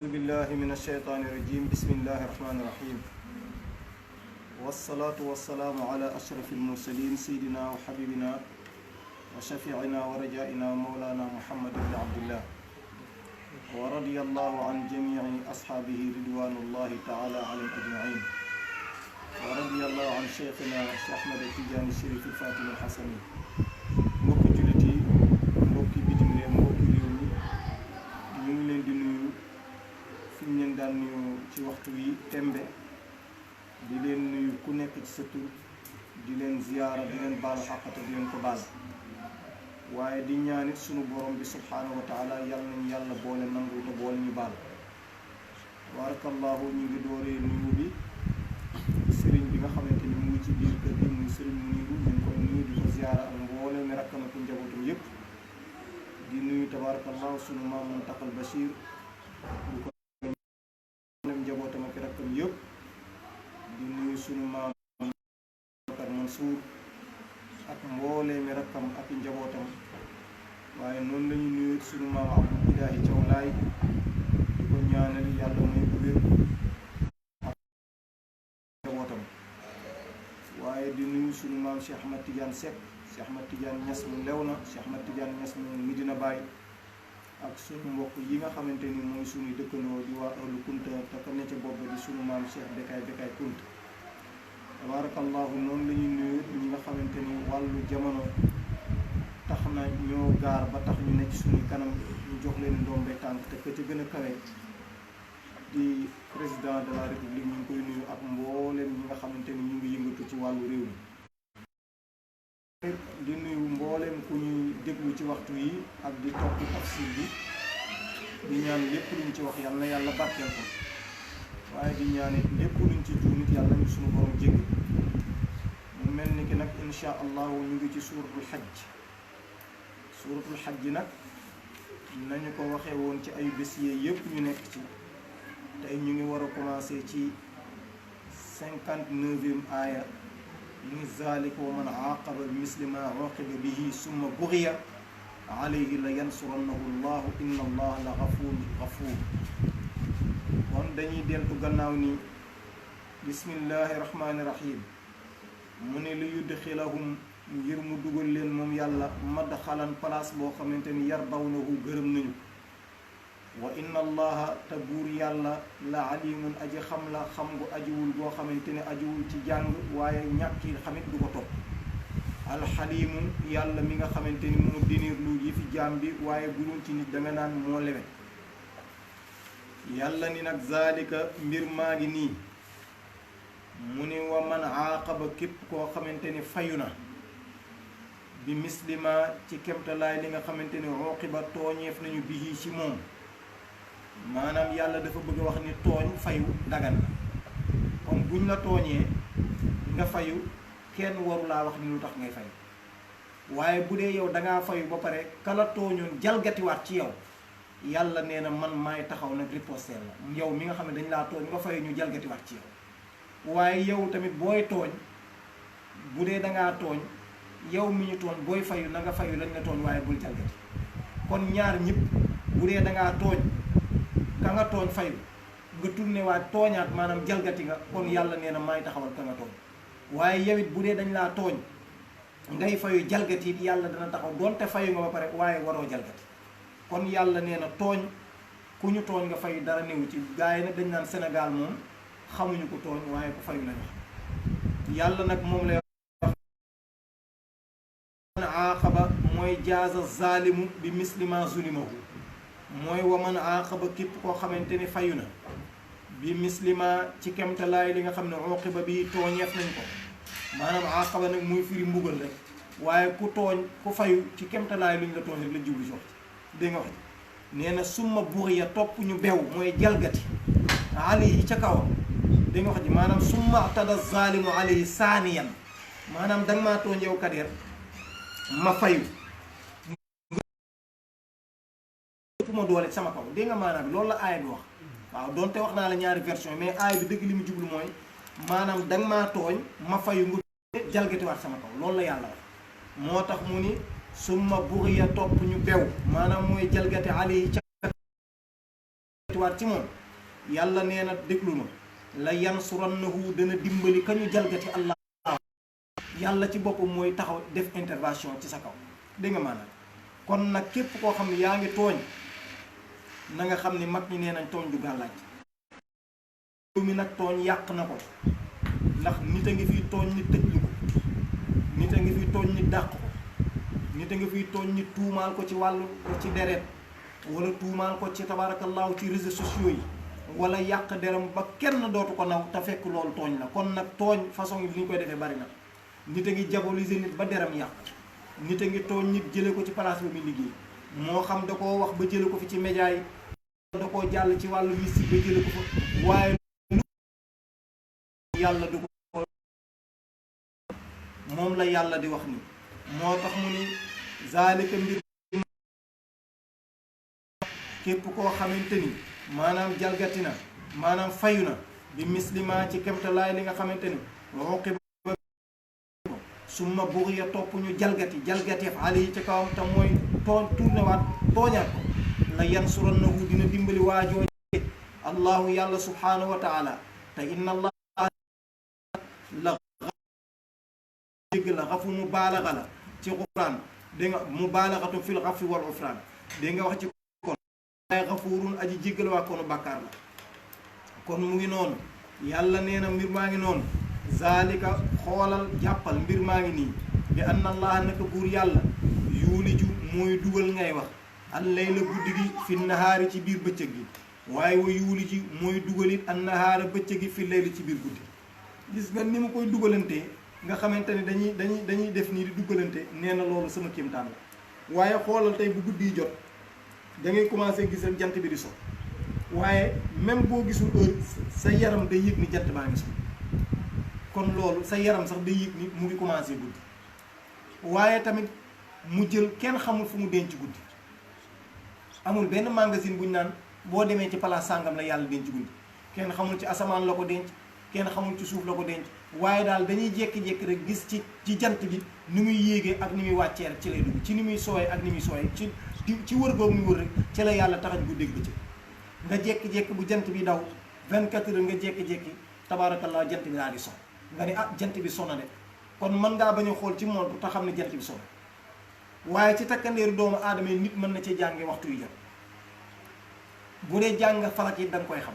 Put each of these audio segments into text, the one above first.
أعوذ بالله من الشيطان الرجيم بسم الله الرحمن الرحيم والصلاة والسلام على أشرف المرسلين سيدنا وحبيبنا وشفيعنا ورجائنا مولانا محمد بن عبد الله ورضي الله عن جميع أصحابه رضوان الله تعالى عليهم أجمعين ورضي الله عن شيخنا أحمد التجاني الشريف الفاتح الحسني mbokki jullit yi mbokki bitim réew mbokki réew mi ñu ngi leen di nuyu fi ñu leen daan nuyu ci waxtu wi tembe di leen nuyu ku nekk ci sa tur di leen ziyaara di leen baalu xàqate di leen ko baal waaye di ñaanit sunu borom bi subhaanahu wa taala yàlla nañu yàlla boole nangu te boole ñu baal tabarakallahu ñu ngi dooree nuyu bi sëriñ bi nga xamante ni mu ngi ci biir kër gi muy sëriñ Muniru ñu ngi koy nuyu di ko ziyaara ak mboolem mi rakkam ak njabootam yépp di nuyu tabarakallahu sunu maam Muntaqal Bachir di ko njabootam ak rakkam yëpp di nuyu sunu maam Bakar Mansour ak mboolee mi rakkam ak njabootam waaye noonu lañu nuyu sunu maam Abdou Ilaahi Thiaw Laay di ko ñaanal yàlla may bu wér ak njabootam waaye di nuyu sunu maam Cheikh Ahmad Tidiane Seck Cheikh Ahmad Tidiane Niass mu Léona Cheikh Ahmad Tidiane Niass mu Medina Baye ak suñu mbokk yi nga xamante ni mooy suñuy dëkkandoo di waa ahlu Kunta te ka ne ca bopp di suñu maam Cheikh Bekay Kunta tabarakallahu noonu la ñuy nuyu ñi nga xamante ni wàllu jamono tax na ñoo gaar ba tax ñu nekk suñuy kanam ñu jox leen ndombe tànk te ka ca gën a kawe di président de la république ñu ngi koy nuyu ak mbooleem ñi nga xamante ni ñu ngi yëngatu ci wàllu réew mi di nuyu mbooleem ku ñuy déglu ci waxtu yi ak di topp tafsir bi di ñaan lépp luñ ci wax yàlla na yàlla barkeel ko waaye di ñaan it lépp luñ ci juum it yàlla nañu suñu borom jégg mu mel ni ki nag insha allahu ñu ngi ci suuratul xajj nag nañu ko waxee woon ci ay bés yee yépp ñu nekk ci tey ñu ngi war a commencé ci 59e aaya muy zaalika wa man aaqaba bi misli ma uqiba bihi summa bughiya alayhi la yansurannahu llahu inna allaha la gafuur kon dañuy deltu gannaaw ni bismillahi rahmaani rahim mu ne li yudxilahum ngir mu dugal leen moom yàlla madxalan place boo xamante ni yardawnahu gërëm nañu wa inna allaha te buur yàlla la alimun aji xam la xam gu ajiwul goo xamante ne ajiwul ci jàng waaye ñàkki xamit du ko topp alxalimu yàlla mi nga xamante ni moo dinir lu yi fi jaam bi waaye bu doon ci nit danga naan moo lewet yàlla ni nag zaalika mbir maa ngi nii mu ni wa man aaqaba képp koo xamante ni fayu na bi mislima ci kemtalaay li nga xamante ni uqiba tooñeef nañu bihi ci moom maanaam yàlla dafa bëgg a wax ni tooñ fayu dagan na kon buñ la tooñee nga fayu kenn waru laa wax ni lu tax ngay fayu waaye bu dee yow dangaa fayu ba pare kala tooñoon jalgatiwaat ci yow yàlla nee na man maay taxaw nag riposter la yow mi nga xam ne dañ laa tooñ nga fayu ñu jalgatiwaat ci yow waaye yow tamit booy tooñ bu dee dangaa tooñ yow mi ñu tooñ booy fayu na nga fayu lañ la tooñ waaye bul jalgati kon ñaar ñëpp bu dee dangaa tooñ ka nga tooñ fayu nga tourné waat tooñaat maanaam jalgati nga kon yàlla nee na maay taxawal ka nga tooñ waaye yow it bu dee dañ laa tooñ ngay fayu jalgati it yàlla dana taxaw doonte fayu nga ba pare waaye waroo jalgati kon yàlla nee na tooñ ku ñu tooñ nga fayu dara néew ci gars yi nag dañ naan Sénégal moom xamuñu ko tooñ waaye ku fayu lañu xam yàlla nag moom lay wax man aaqaba mooy jaaza zaalimu bi mislima zulimahu mooy wa man aaqaba képp koo xamante ni fayu na bi mislima ci kemtalaay li nga xam ne uqiba bi tooñeef nañ ko maanaam aaqaba nag muy firi mbugal rek waaye ku tooñ ku fayu ci kemtalaay lu ñu la tooñ rek la jublu si wax dégg nga wax nee na summa bughiya topp ñu bew mooy jalgati alayhi ca kawam dégg nga wax ji maanaam summa tada zalimu alayhi saaniyan maanaam danga maa tooñ yow Kader ma fayu ma doole sama kaw dégg nga maanaam bi loolu la aaya bi wax waaw doonte wax naa la ñaari version mais aaya bi dëgg li mu jublu mooy maanaam danga maa tooñ ma fayu nga jalgatiwaat sama kaw loolu la yàlla wax moo tax mu ni summa bughiya topp ñu bew maanaam mooy jalgati alayhi ca jalgatiwaat ci moom yàlla nee na déglu ma la yansurannahu dana dimbali ka ñu jalgati allah yàlla ci boppam mooy taxaw def intervention ci sa kaw dégg nga maanaam kon nag képp koo xam ne yaa ngi tooñ na nga xam ne mag ñi nee nañ tooñ du gàllaaj mi nag tooñ yàq na ko ndax nit a ngi fiy tooñ nit tëj lu ko nit a ngi fiy tooñ nit dàq ko nit a ngi fiy tooñ nit tuumaal ko ci wàllu ci deret wala tuumaal ko ci tabaarakallaahu ci réseaux sociaux yi wala yàq deram ba kenn dootu ko naw te fekk loolu tooñ la kon nag tooñ façon yi li ñu koy defee bari na nit a ngi diaboliser nit ba deram yàq nit a ngi tooñ nit jële ko ci place ba muy liggéey moo xam da koo wax ba jële ko fi ci média yi da koo jàll ci wàllu mystique ba jële ko fa waaye yàlla du ko moom la yàlla di wax ni moo tax mu ni zaalika mbir képp koo xamante ni maanaam jalgati na maanaam fayu na bi mislima ci kemtalaay li nga xamante ni roqi summa bughiya topp ñu jalgateef ali yi ci kawam te mooy tooñ tourné waat tooñaat ko la yansurannahu dina dimbali waajoo allahu yàlla subhanahu wa taala te inna allah la dégg la xafu mubaalaxa la ci xufraan dégg nga mubaalaxatu fil xafi wal xufraan dégg nga wax ci kon waaye xafuurun aji jéggal waa koonu bàkkaar la kon mu ngi noonu yàlla nee na mbir maa ngi noonu zaalika xoolal jàppal mbir maa ngi nii bi anna allah naka buur yàlla yuuliju mooy dugal ngay wax al layla guddi gi fi nahaari ci biir bëccëg gi waaye wa yuuliji mooy dugal it an nahaara bëccëg gi fi layli ci biir guddi gis nga ni ma koy dugalantee nga xamante ne dañuy def nii di dugalante nee na loolu sama kéemtaan la waaye xoolal tey bu guddi yi jot da ngay commencé gis rek jant bi di so waaye même boo gisul heure sa yaram day yëg ni jant baa ngi so kon loolu sa yaram sax day yëg ni mu ngi commencé guddi waaye tamit mu jël kenn xamul fu mu denc guddi amul benn magasin buñ naan boo demee ci place sàngam la yàlla denc guddi kenn xamul ci asamaan la ko denc kenn xamul ci suuf la ko denc waaye daal dañuy jékki-jékki rek gis ci jant bi ni muy yéegee ak ni muy wàccee rek ci lay dugg ci ni muy sooyee ak ni muy sooyee ci wër googu muy wër rek ci la yàlla taxañ guddeeg bëccëg nga jékki-jékki bu jant bi daw 24 heures nga jékki-jékki tabaarakallaa jant bi daal di so nga ne jant bi sona de kon mën ngaa bañ a xool ci montre te xam ne jant bi sona waaye ci takkandeeru doomu aadama yi nit mën na ci jànge waxtu yu jot bu dee jàng falak yi da nga koy xam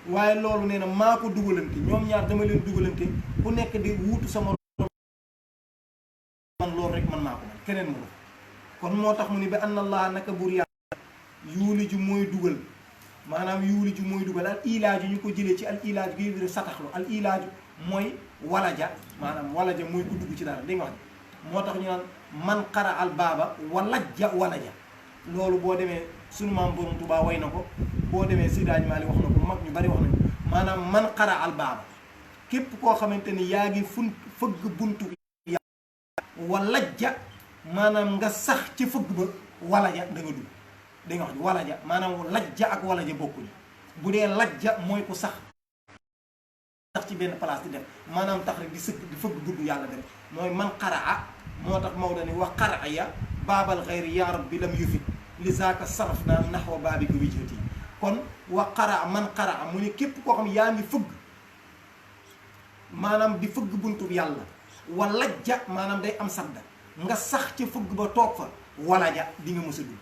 waaye loolu nee na maa ko dugalante ñoom ñaar dama leen dugalante ku nekk di wuutu sama man loolu rek man maa ko man keneen mu kon moo tax mu ni bi anna allah naka buur yàlla yuuliju mooy dugal maanaam yuuliju mooy dugal al ilaaju ñu ko jëlee ci al ilaaju gi wér sataxlu al ilaaju mooy walaja maanaam walaja mooy ku dugg ci dara dégg nga wax moo tax ñu naan man xara al baaba walaja loolu boo demee sunu maam borom Tuubaa way na ko boo demee Sidaaj Maali wax na ko mag ñu bari wax nañu maanaam man xara al baaba képp koo xamante ni yaa ngi fëgg buntu walajja maanaam nga sax ci fëgg ba walaja da nga dugg da nga wax walaja maanaam lajja ak walaja bokkuñu bu dee lajja mooy ku sax ci benn place di def maanaam tax rek di sëgg di fëgg gudd yàlla def mooy man qaraa moo tax Maodo ni wa qaraa ya baabal xayri yaa rabbi lam yufit li zaaka saraf naa naxwa baabi ko wijhati kon wa qaraa man qaraa mu ne képp koo xam yaa ngi fëgg maanaam di fëgg buntu yàlla wa lajja maanaam day am sadda nga sax ci fëgg ba toog fa walaja di nga mës a dugg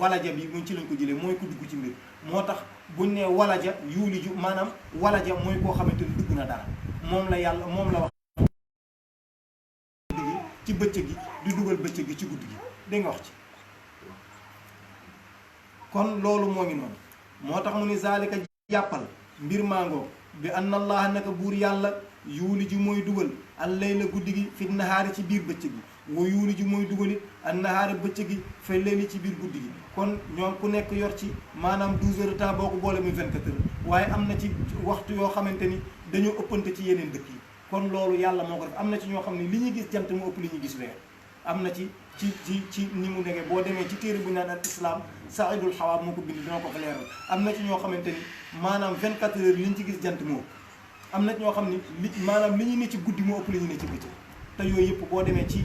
walaja bi muñ ci lañ ko jëlee mooy ku dugg ci mbir moo tax buñ ne walaja yuuliju maanaam walaja mooy koo xamante ni dugg na dara moom la yàlla moom la wax ci bëccëg gi di dugal bëccëg gi ci guddi gi da nga wax ci kon loolu moo ngi noonu moo tax mu ni zaalika jàppal mbir mangoo bi anna allah naka buur yàlla yuuliju mooy dugal al layla guddi gi fi nahaari ci biir bëccëg gi wa yuuliju mooy dugal it an nahaara bëccëg gi fi layli ci biir guddi gi kon ñoom ku nekk yor ci maanaam 12 heures de temps boo ko boole muy 24 heures waaye am na ci waxtu yoo xamante ni dañoo ëppante ci yeneen dëkk yi kon loolu yàlla moo ko def am na ci ñoo xam ne li ñuy gis jant mu ëpp li ñuy gis weer am na ci ni mu nege boo demee ci téere bu ñu naan al islam saidul xawaab moo ko bind dina ko fa leeral am na ci ñoo xamante ni maanaam 24 heures li ñu ci gis jant moo ëpp am na ci ñoo xam ne maanaam li ñu ne ci guddi moo ëpp li ñu ne ci bëccëg te yooyu yëpp boo demee ci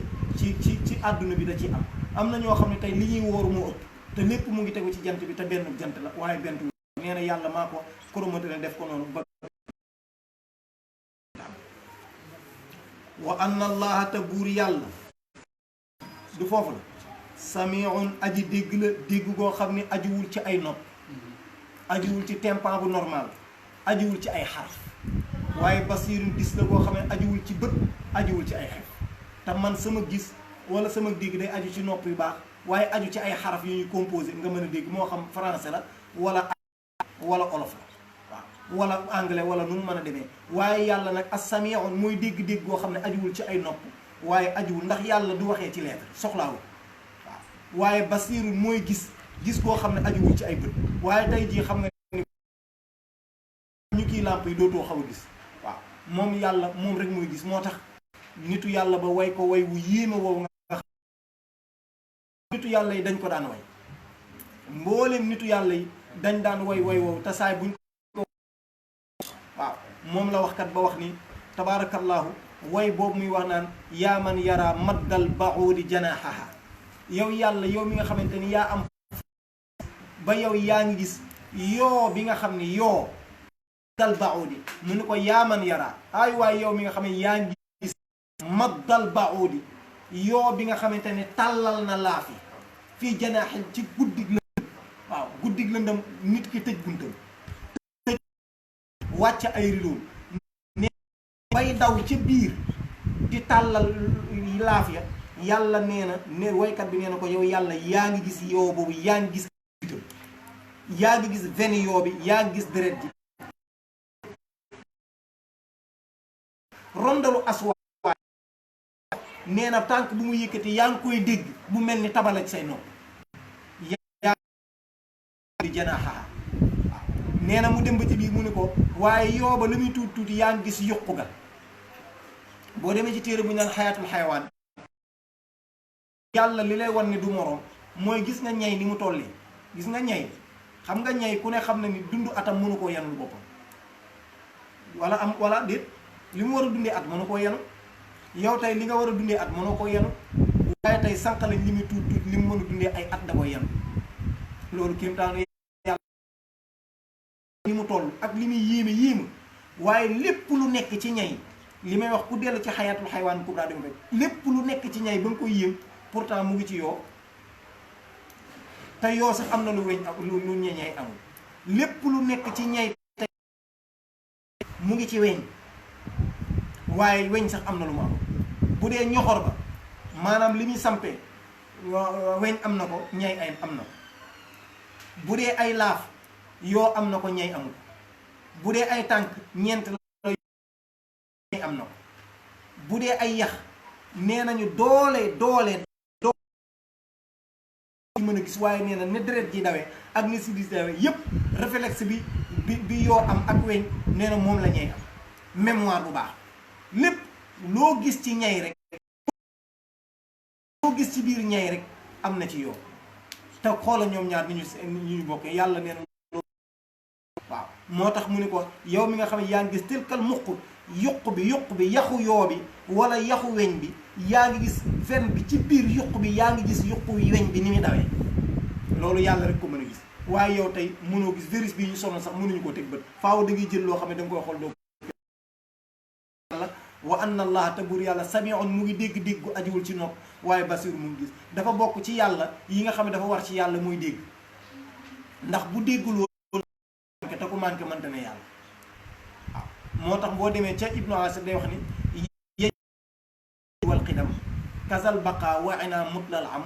àdduna bi da ciy am na ñoo xam ne tey li ñuy wóoru moo ëpp te lépp mu ngi tegu ci jant bi te benn jant la waaye benn nee na yàlla maa ko promoté ne def ko noonu ba wa anna allaha te buur yàlla du foofu la samiun aji dégg la dégg goo xam ne ajiwul ci ay nopp ajiwul ci tempan bu normal ajiwul ci ay xaraf waaye basiirun gis la goo xam ne ajiwul ci bët ajiwul ci ay xef te man sama gis wala sama dégg day aju ci nopp yu baax waaye aju ci ay xaraf yu ñuy composé nga mën a dégg moo xam français la wala olof la waaw wala anglais wala nu mu mën a demee waaye yàlla nag as-sami'un mooy dégg-dégg goo xam ne ajuwul ci ay nopp waaye ajuwul ndax yàlla du waxee ci lettre soxlaawul waaw waaye basiirun mooy gis goo xam ne ajuwul ci ay bët waaye tey jii xam nga ni ñu kii làmp yi dootoo xaw a gis waaw moom yàlla moom rek mooy gis moo tax nitu yàlla ba way ko way wu yéeme woowu nga xam nitu yàlla yi dañ ko daan way mboolem nitu yàlla yi dañ daan way woowu te saay buñ ko waaw moom la waxkat ba wax ni tabaarakallaahu way boobu muy wax naan yaa man yara maddal ba'udi janaahaha yow yàlla yow mi nga xamante ni yaa am ba yow yaa ngi gis yoo bi nga xam ni yoo maddal ba'udi mu ni ko yaa man yara ay waay yow mi nga xam ne yaa ngi gis maddal ba'udi yoo bi nga xamante ne tàllal na laafi fii janaaxil ci guddig lëndëm waaw guddig lëndëm nit ki tëj buntam tëj wàcc ay ridoom ne bay daw ci biir di tàllal laaf ya yàlla nee na ne woykat bi nee na ko yow yàlla yaa ngi gis yoo boobu yaa ngi gis bitam yaa ngi gis veni yoo bi yaa ngi gis deret ji rondalu aswa nee na tànk bu mu yëkkati yaa ngi koy dégg bu mel ni tabala ci say nopp yaa di janaaxaha waaw nee na mu dem ba ci biir mu ne ko waaye yooba la muy tuuti tuuti yaa ngi gis yuqu ga boo demee ci téere bu ñu naan xayaatul xayawaan yàlla li lay wan ni du moroom mooy gis nga ñay ni mu tollee gis nga ñay xam nga ñay ku ne xam na ni dund atam mënu koo yanul boppam wala déet li mu war a dundee at mënu koo yenu yow tey li nga war a dundee at mënoo ko yenu waaye tey sànq lañ li muy tuut li mu mën a dundee ay at da koy yenu loolu kéemtaanu yàlla ni mu toll ak li muy yéeme waaye lépp lu nekk ci ñay li may wax ku dellu ci xayaatul xaywaan kubra dama fekk lépp lu nekk ci ñay ba nga koy yéem pourtant mu ngi ci yoo te yoo sax am na lu weñ lu ñeñay amul lépp lu nekk ci ñay te mu ngi ci weñ waaye weñ sax am na lu mu am bu dee ñoxor ba maanaam li muy sampee weñ am na ko ñay ay am na ko bu dee ay laaf yoo am na ko ñay amul bu dee ay tànk ñeent la ñay am na ko bu dee ay yax nee nañu doole mën a gis waaye nee na ne deret ji dawee ak ni si dis dawee yépp réflexe bi yoo am ak weñ nee na moom la ñay am mémoire bu baax lépp loo gis ci ñay rek loo gis ci biir ñay rek am na ci yoo te xoola ñoom ñaar ni ñu bokkee yàlla nee na waaw moo tax mu ni ko yow mi nga xam ne yaa ngi gis tilkal muq yuq bi yaxu yoo bi wala yaxu weñ bi yaa ngi gis fen bi ci biir yuq bi yaa ngi gis yuq weñ bi ni muy dawee loolu yàlla rek ko mën a gis waaye yow tey mënoo gis virus bii ñu sonal sax mënuñu ko teg bët faaw da ngay jël loo xam ne da nga koy xool doo wa anna allah te buur yàlla samiun mu ngi dégg-dégg gu ajiwul ci nopp waaye basir mu ngi gis dafa bokk ci yàlla yi nga xam ne dafa war ci yàlla muy dégg ndax bu dégguloo te ku manqué mënta ne yàlla waaw moo tax boo demee ca ibnu asir day wax ni wal qidam kazal baqa wa ina mutlal am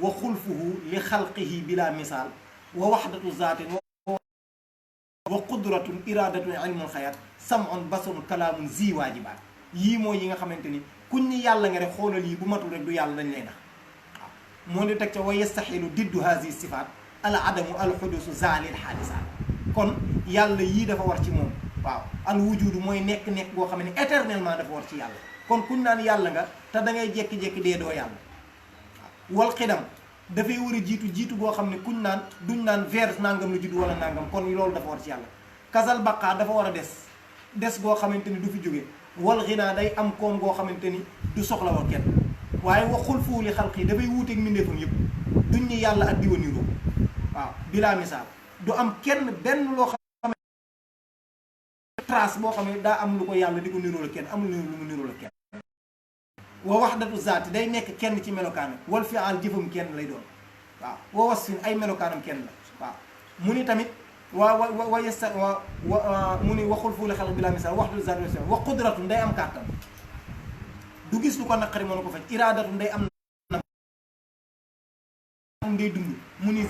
wa xulfuhu li xalqihi bila misaal wa waxdatu zaatin wa qudratun iradatun ilmul xayaat samun basarun kalaamun zi waajibaat yii mooy yi nga xamante ni kuñ ni yàlla nga rek xoolal yi bu matul rek du yàlla dañ lay nax waaw moo di teg ca wa yastaxilu diddu hazi sifaat al adamu al xudusu zalil xaadisaat kon yàlla yii dafa war ci moom waaw al wujudu mooy nekk boo xam ne éternellement dafa war ci yàlla kon kuñ naan yàlla nga te da ngay jékki-jékki dee doo yàlla waaw wal xidam dafay war a jiitu boo xam ne kuñ naan duñ naan vers nangam la juddu wala nangam kon loolu dafa war ci yàlla kasal baqaa dafa war a des goo xamante ni du fi jóge wal xinaa day am koom goo xamante ni du soxla wa kenn waaye waxul fuu li xalq yi dafay wuuteeg mbindeefam yëpp duñ ni yàlla ak diwa niroo waaw bilaa misaal du am kenn benn loo xam trace boo xam ne daa am lu ko yàlla di ko niroo la kenn amul lu mu niroo la kenn. wa wahdatu zaati day nekk kenn ci melokaanam wal fi'al jëfam kenn lay doon waaw wa wasfin ay melokaanam kenn la waaw mu ni tamit wa yesta wa mu ni waxul fu la xalq bi la misal wahdatu zaati wa qudratun day am kàttan du gis lu ko naqari mën ko faj iradatun day am ngay dund mu ni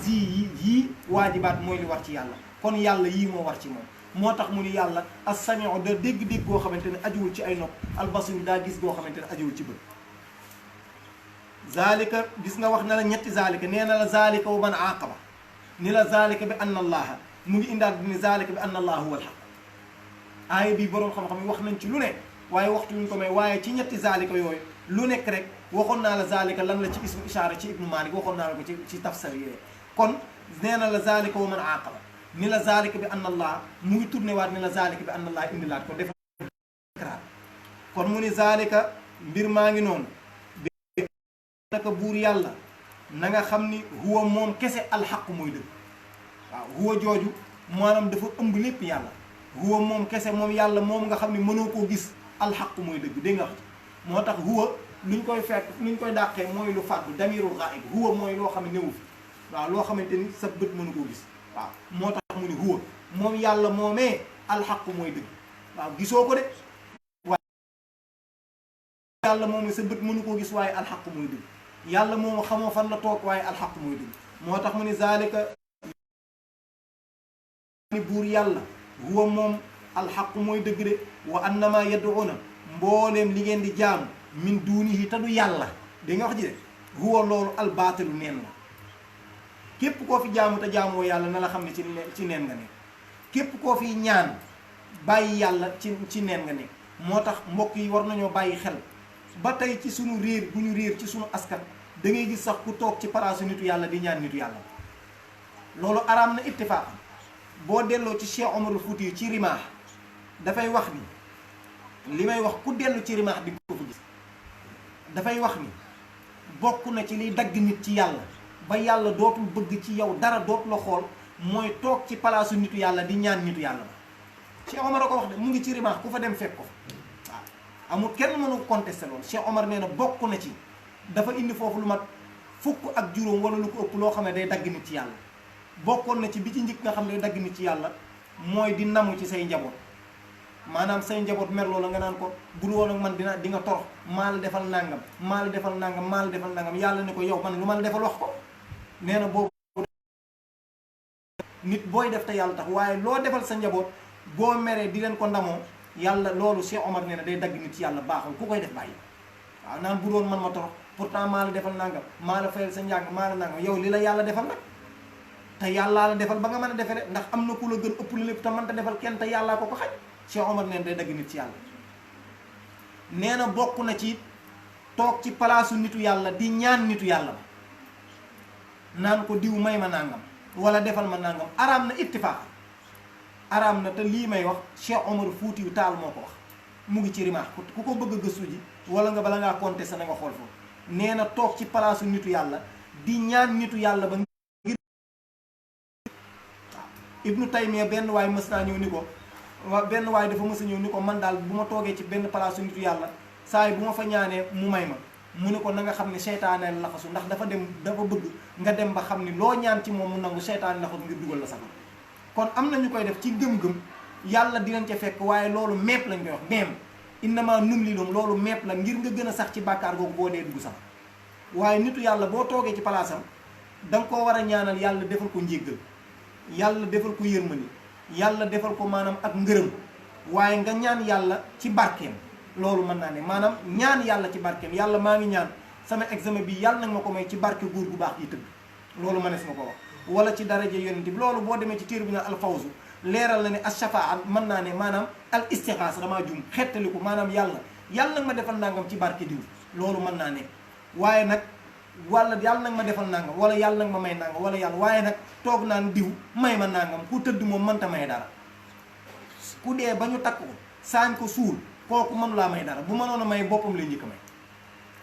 yii waajibaat mooy li war ci yàlla kon yàlla yii moo war ci moom moo tax mu ni yàlla as-sami'u da dégg-dégg goo xamante ne ajuwul ci ay nopp al-basiru daa gis goo xamante ne ajuwul ci bët zalika gis nga wax na la ñetti zalika nee na la zalika wa man aaqaba ni la zalika bi anna allaha mu ngi indaal bi ni zalika bi anna allaha huwa al-haq aaya bi boroom xam-xam yi wax nañ ci lu ne waaye waxtu wuñ ko may waaye ci ñetti zalika yooyu lu nekk rek waxoon naa la zalika lan la ci ismu ishaara ci ibnu Malik waxoon naa la ko ci tafsir yooyu kon nee na la zalika wa man aaqaba ni la zalika bi anna allah mu ngi tourné waat ni la zalika bi anna allah indilaat ko def kon mu ni zalika mbir maa ngi noonu naka buur yàlla na nga xam ni huwa moom kese alxaq mooy dëgg waaw huwa jooju maanaam dafa ëmb lépp yàlla huwa moom kese moom yàlla moom nga xam ni mënoo koo gis alxaq mooy dëgg dégg nga wax moo tax huwa luñ koy fekk luñ koy dàqee mooy lu fàddu damirul ghaib huwa mooy loo xam ne néewu fi waaw loo xamante ni sa bët mënu koo gis waaw moo tax mu ni huwa moom yàlla moomee alxaq mooy dëgg waaw gisoo ko de waaye yàlla moomee sa bët mënu koo gis waaye alxaq mooy dëgg yàlla moomu xamoo fan la toog waaye alxaq mooy dëgg moo tax mu ni zalika ni buur yàlla huwa moom alxaq mooy dëgg de wa annama yad'una mbooleem li ngeen di jaamu min duunihi te du yàlla da nga wax ji de huwa loolu albaatilu neen la képp koo fi jaamu te jaamoo yàlla na la xam ne ci neen nga nekk képp koo fi ñaan bàyyi yàlla ci neen nga nekk moo tax mbokk yi war nañoo bàyyi xel ba tey ci sunu réer bu ñu réer ci sunu askan da ngay gis sax ku toog ci palaasu nitu yàlla di ñaan nitu yàlla loolu araam na ittifaaq boo delloo ci Cheikh Omarul Fuuti ci rimaax dafay wax ni li may wax ku dellu ci rimaax di ko fa gis dafay wax ni bokk na ci liy dagg nit ci yàlla ba yàlla dootul bëgg ci yow dara dootu la xool mooy toog ci palaasu nitu yàlla di ñaan nitu yàlla ba Cheikh Omar a ko wax de mu ngi ci rimaax ku fa dem fekk ko waaw amul kenn mënu contesté loolu Cheikh Omar nee na bokk na ci dafa indi foofu lu mat fukk ak juróom wala lu ko ëpp loo xam ne day dagg nit ci yàlla bokkoon na ci bi ci njëkk nga xam ne day dagg nit ci yàlla mooy di namu ci say njaboot maanaam say njaboot mer loola nga naan ko bul woon ak man di nga torox maa la defal nangam maa la defal nangam maa la defal nangam yàlla ne ko yow man lu ma la defal wax ko nee na boobu nit booy def te yàlla tax waaye loo defal sa njaboot boo meree di leen ko ndamoo yàlla loolu Cheikh Omar nee na day dagg nit ci yàlla baaxul ku koy def bàyyi waaw naan bu doon man ma torox pourtant maa la defal nangam maa la fayal sa njàng maa la nangam yow li la yàlla defal nag te yàllaa la defal ba nga mën a defee ndax am na ku la gën ëpp la lépp te mënta defal kenn te yàllaa ko ko xaj Cheikh Omar nee na day dagg nit ci yàlla nee na bokk na ci toog ci palaasu nitu yàlla di ñaan nitu yàlla ba naan ko diw may ma nangam wala defal ma nangam araam na ittifaaq araam na te lii may wax Cheikh Omar Fuutiyu Taal moo ko wax mu ngi ci rimaax ku ko bëgg a gëstu ji wala nga bala ngaa contesté na nga xool foofu nee na toog ci palaasu nitu yàlla di ñaan nitu yàlla ba ngir Ibnu Taymiya benn waay mës naa ñëw ni ko benn waay dafa mës a ñëw ni ko man daal bu ma toogee ci benn palaasu nitu yàlla saa yi bu ma fa ñaanee mu may ma mu ne ko na nga xam ne seytaane laxasu ndax dafa bëgg nga dem ba xam ni loo ñaan ci moom mu nangu seytaane laxasu ngir dugal la safara kon am na ñu koy def ci gëm-gëm yàlla dinañ ca fekk waaye loolu mepp lañ koy wax meem innama numli lahum loolu mepp la ngir nga gën a sax ci bàkkaar googu boo dee dugg sax waaye nitu yàlla boo toogee ci palaasam da nga koo war a ñaanal yàlla defal ko njéggal yàlla defal ko yërmani yàlla defal ko maanaam ak ngërëm waaye nga ñaan yàlla ci barkeem loolu mën naa ne maanaam ñaan yàlla ci barkeem yàlla maa ngi ñaan sama examen bi yàlla nag ma ko may ci barke góor gu baax yi tëdd loolu mënees na ko wax wala ci daraja yonent bi loolu boo demee ci téere bi na alfawzu leeral na ne ashafaa mën naa ne maanaam al istixaas damaa jum xettaliku maanaam yàlla nag ma defal nangam ci barke diw loolu mën naa ne waaye nag wala yàlla nag ma defal nangam wala yàlla nag ma may nangam wala yàlla waaye nag toog naan diw may ma nangam ku tëdd moom mënta may dara ku dee ba ñu takk ko saañ ko suul kooku mënu laa may dara bu mënoon a may boppam lay njëkk a may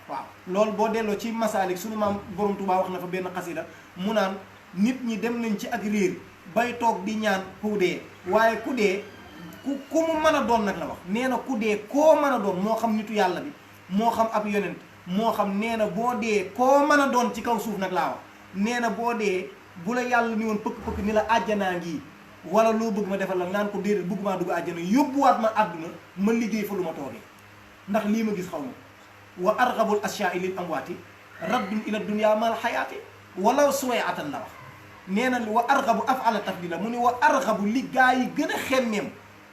waaw loolu boo delloo ci masaalik sunu maam borom Tuubaa wax na fa benn xasida mu naan nit ñi dem nañ ci ak réer bay toog di ñaan ku dee waaye ku dee ku mu mën a doon nag la wax nee na ku dee koo mën a doon moo xam nitu yàlla bi moo xam ab yonent moo xam nee na boo dee koo mën a doon ci kaw suuf nag laa wax nee na boo dee bu la yàlla ni woon pëkk-pëkk ni la àjjanaa ngi wala loo bëgg ma defal la naan ko déedéet bëgg maa dugg àjjana yóbbuwaat ma àdduna ma liggéey fa lu ma toogee ndax lii ma gis xaw ma wa argabul asyaai lil amwaati raddun ila dunya mal xayaati walaw suwayatan la wax nee na wa argabu afala tafdila mu ni wa argabu li gaa yi gën a xemmeem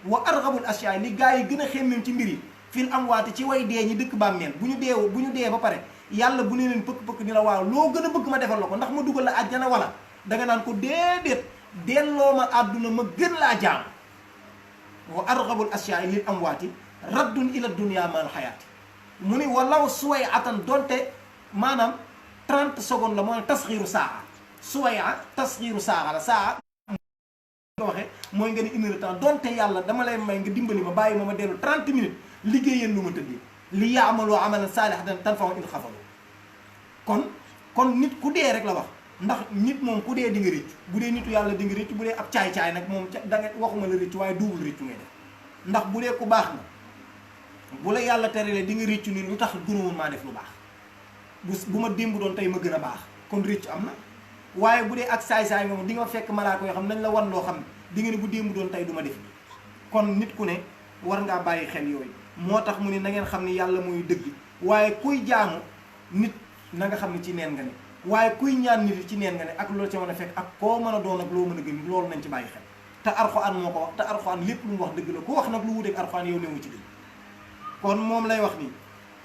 wa argabul asyaai li gaa yi gën a xemmeem ci mbir yi fil amwaati ci way dee ñi dëkk bàmmeel bu ñu dee ba pare yàlla bu ne leen pëkk-pëkk ni la waaw loo gën a bëgg ma defal la ko ndax ma dugal la àjjana wala danga naan ko déedéet delloo ma àdduna ma gën laa jaam wa argabul asyaai lil amwaati raddun ila dunya mal xayaati mu ni walaw suway atan donte maanaam 30 secondes la mooy tasxiiru saa suwaya tasxiiru saa la saa nga waxee mooy nga ni une heure de temps donte yàlla dama lay may nga dimbali ma bàyyi ma dellu 30 minutes liggéeyeen lu ma tëddee li yaamaloo amalan saalihatan tanfa'u in xafalu kon nit ku dee rek la wax ndax nit moom ku dee di nga rëccu bu dee nitu yàlla di nga rëccu bu dee ab caay-caay nag moom da nga waxuma la rëccu waaye duubul rëccu ngay def ndax bu dee ku baax na bu la yàlla terelee di nga rëccu ni lu tax gënoon maa def lu baax bu ma démb doon tey ma gën a baax kon rëccu am na waaye bu dee ak saay-saay moom di nga fekk malaaka yoo xam nañ la wan loo xam di nga ne bu démb doon tey du ma def kon nit ku ne war ngaa bàyyi xel yooyu moo tax mu ne na ngeen xam ni yàlla mooy dëgg waaye kuy jaamu nit na nga xam ne ci neen nga ne waaye kuy ñaan nit ci neen nga ne ak loolu ca mën a fekk ak koo mën a doon ak loo mën a gën loolu nañ ci bàyyi xel te Alxuraan moo ko wax te Alxuraan lépp lu mu wax dëgg la ku wax nag lu wuteeg Alxuraan yow newu ci dëgg kon moom lay wax nii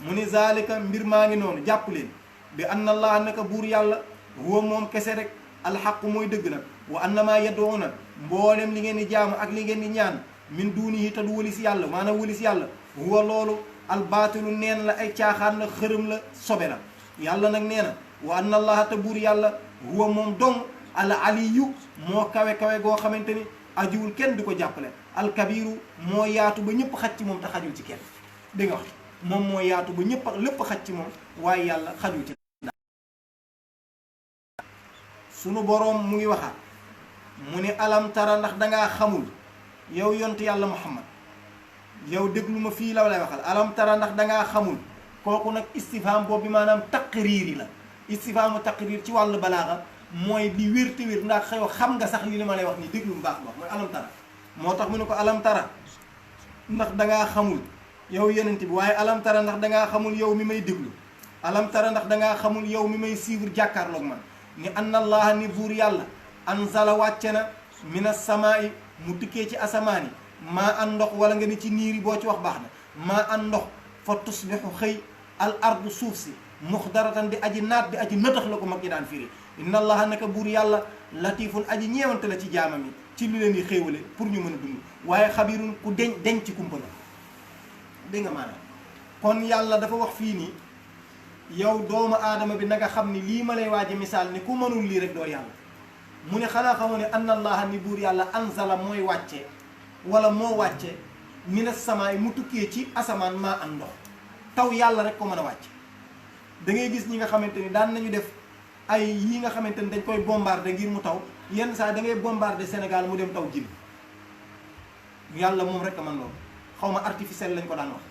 mu ni zalika mbir maa ngi noonu jàpp leen bi anna allah naka buur yàlla huwa moom kese rek alxaqu mooy dëgg nag wa annama yad'una mboolem li ngeen di jaamu ak li ngeen di ñaan min duunihi te du wëlis yàlla maanaam wëlis yàlla huwa loolu albaatilu neen la ay caaxaan la xërëm la sobe la yàlla nag nee na wa anna allaha te buur yàlla huwa moom dong al aliyu moo kawe-kawe goo xamante ni ajiwul kenn di ko jàppale alkabiru moo yaatu ba ñëpp xaj ci moom te xajul ci kenn di nga wax moom moo yaatu ba ñëpp lépp xaj ci moom waaye yàlla xajul ci sunu boroom mu ngi waxaat mu ni alam tara ndax dangaa xamul yow yont yàlla muhammad yow déglu ma fii la lay waxal alam tara ndax dangaa xamul kooku nag istifham boobu bi maanaam taqriir yi la istifhamu taqriir ci wàllu balaaxa mooy li wér te wér ndax xew xam nga sax li ma lay wax nii déglu mu baax ba mooy alam tara moo tax mu ne ko alam tara ndax dangaa xamul yow yonent bi waaye alam tara ndax dangaa xamul yow mi may déglu alam tara ndax dangaa xamul yow mi may suivre jàkkaarloog man ni anna allaha ni buur yàlla anzala wàcce na mina samaa'i mu tukkee ci asamaan yi maa an ndox wala nga ni ci niir yi boo ci wax baax na maa an ndox fa tusbixu xëy al ardu suuf si muxdaratan di aji naat di aji nëtax la ko mag ñi daan firi inna allaha naka buur yàlla latifun aji ñeewante la ci jaamam yi ci lu leen di xéewale pour ñu mën a dund waaye xabirun ku deñ ci kumpa la dégg nga maanaam kon yàlla dafa wax fii nii yow doomu aadama bi na nga xam ni lii ma lay waaje misaal ni ku mënul lii rek doo yàlla mu ne xanaa xamoo ne anna allaha ni buur yàlla anzala mooy wàcce wala moo wàcce mina samaay mu tukkee ci asamaan maa am ndox taw yàlla rek ko mën a wàcce da ngay gis ñi nga xamante ni daan nañu def ay yi nga xamante ni dañ koy bombarder ngir mu taw yenn saa da ngay bombarder Sénégal mu dem taw Guinée yàlla moom rek a mën loolu xaw ma artificiel lañ ko daan wax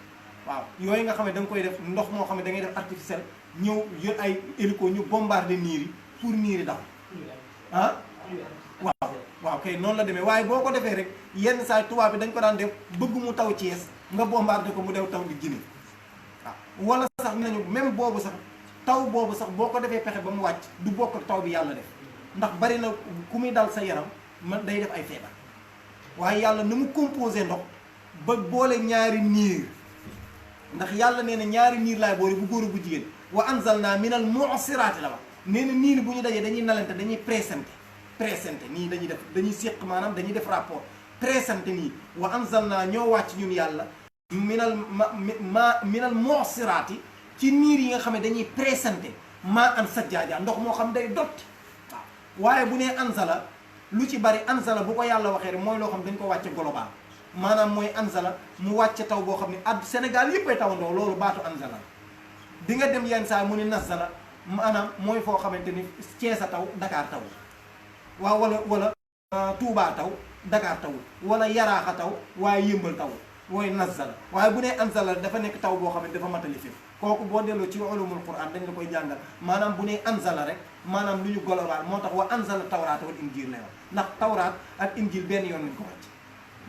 waaw yooyu nga xam ne da nga koy def ndox moo xam ne da ngay def artificiel ñëw yor ay hélico ñu bombarder niir yi pour niir yi daw ah waaw kay noonu la demee waaye boo ko defee rek yenn saa tubaab bi dañ ko daan def bëgg mu taw Thiès nga bombarder ko mu dew taw di Guinée waaw wala sax nañu même boobu sax taw boobu sax boo ko defee pexe ba mu wàcc du bokk taw bi yàlla def ndax bari na ku muy dal sa yaram man day def ay feebar waaye yàlla na mu composé ndox ba boole ñaari niir ndax yàlla nee na ñaari niir laay boole bu góor bu jigéen wa anzalna minal mu'siraati la wax nee na niir bu ñu dajee dañuy nalante dañuy présenté nii dañuy séq maanaam dañuy def rapport présenté nii wa anzalna ñoo wàcc ñun yàlla minal mu'siraati ci niir yi nga xam ne dañuy présenté maa an sajjaaja ndox moo xam day dotti waaw waaye bu nee anzala lu ci bari anzala bu ko yàlla waxee rek mooy loo xam dañ ko wàcce global maanaam mooy anzala mu wàcce taw boo xam ne ad Sénégal yëpp ay tawandoo loolu baatu anzala di nga dem yenn saa mu ni nazala maanaam mooy foo xamante ni Cees a taw Dakar taw waaw wala Touba taw Dakar taw wala Yaraaxa taw waaye Yëmbal taw mooy nazala waaye bu nee anzala dafa nekk taw boo xam ne dafa matali fépp kooku boo delloo ci ulumul Qur'an dañ la koy jàngal maanaam bu nee anzala rek maanaam lu ñu global moo tax wa anzala tawraat wal injil lay wax ndax tawraat ak injil benn yoon lañ ko wàcc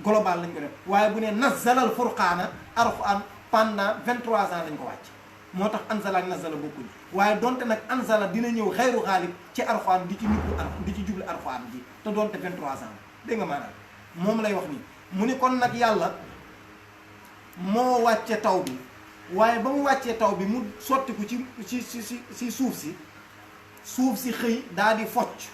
global lañ ko def waaye bu nee nazalal furqaana alquran pendant 23 ans lañ ko wàcc moo tax anzala ak nazala bokkuñ waaye donte nag anzala dina ñëw xayru xaalib ci alquran di ci jublu alquran ji te donte 23 ans dégg nga maanaam moom lay wax nii mu ni kon nag yàlla moo wàcce taw bi waaye ba mu wàccee taw bi mu sottiku ci suuf si xëy daal di focc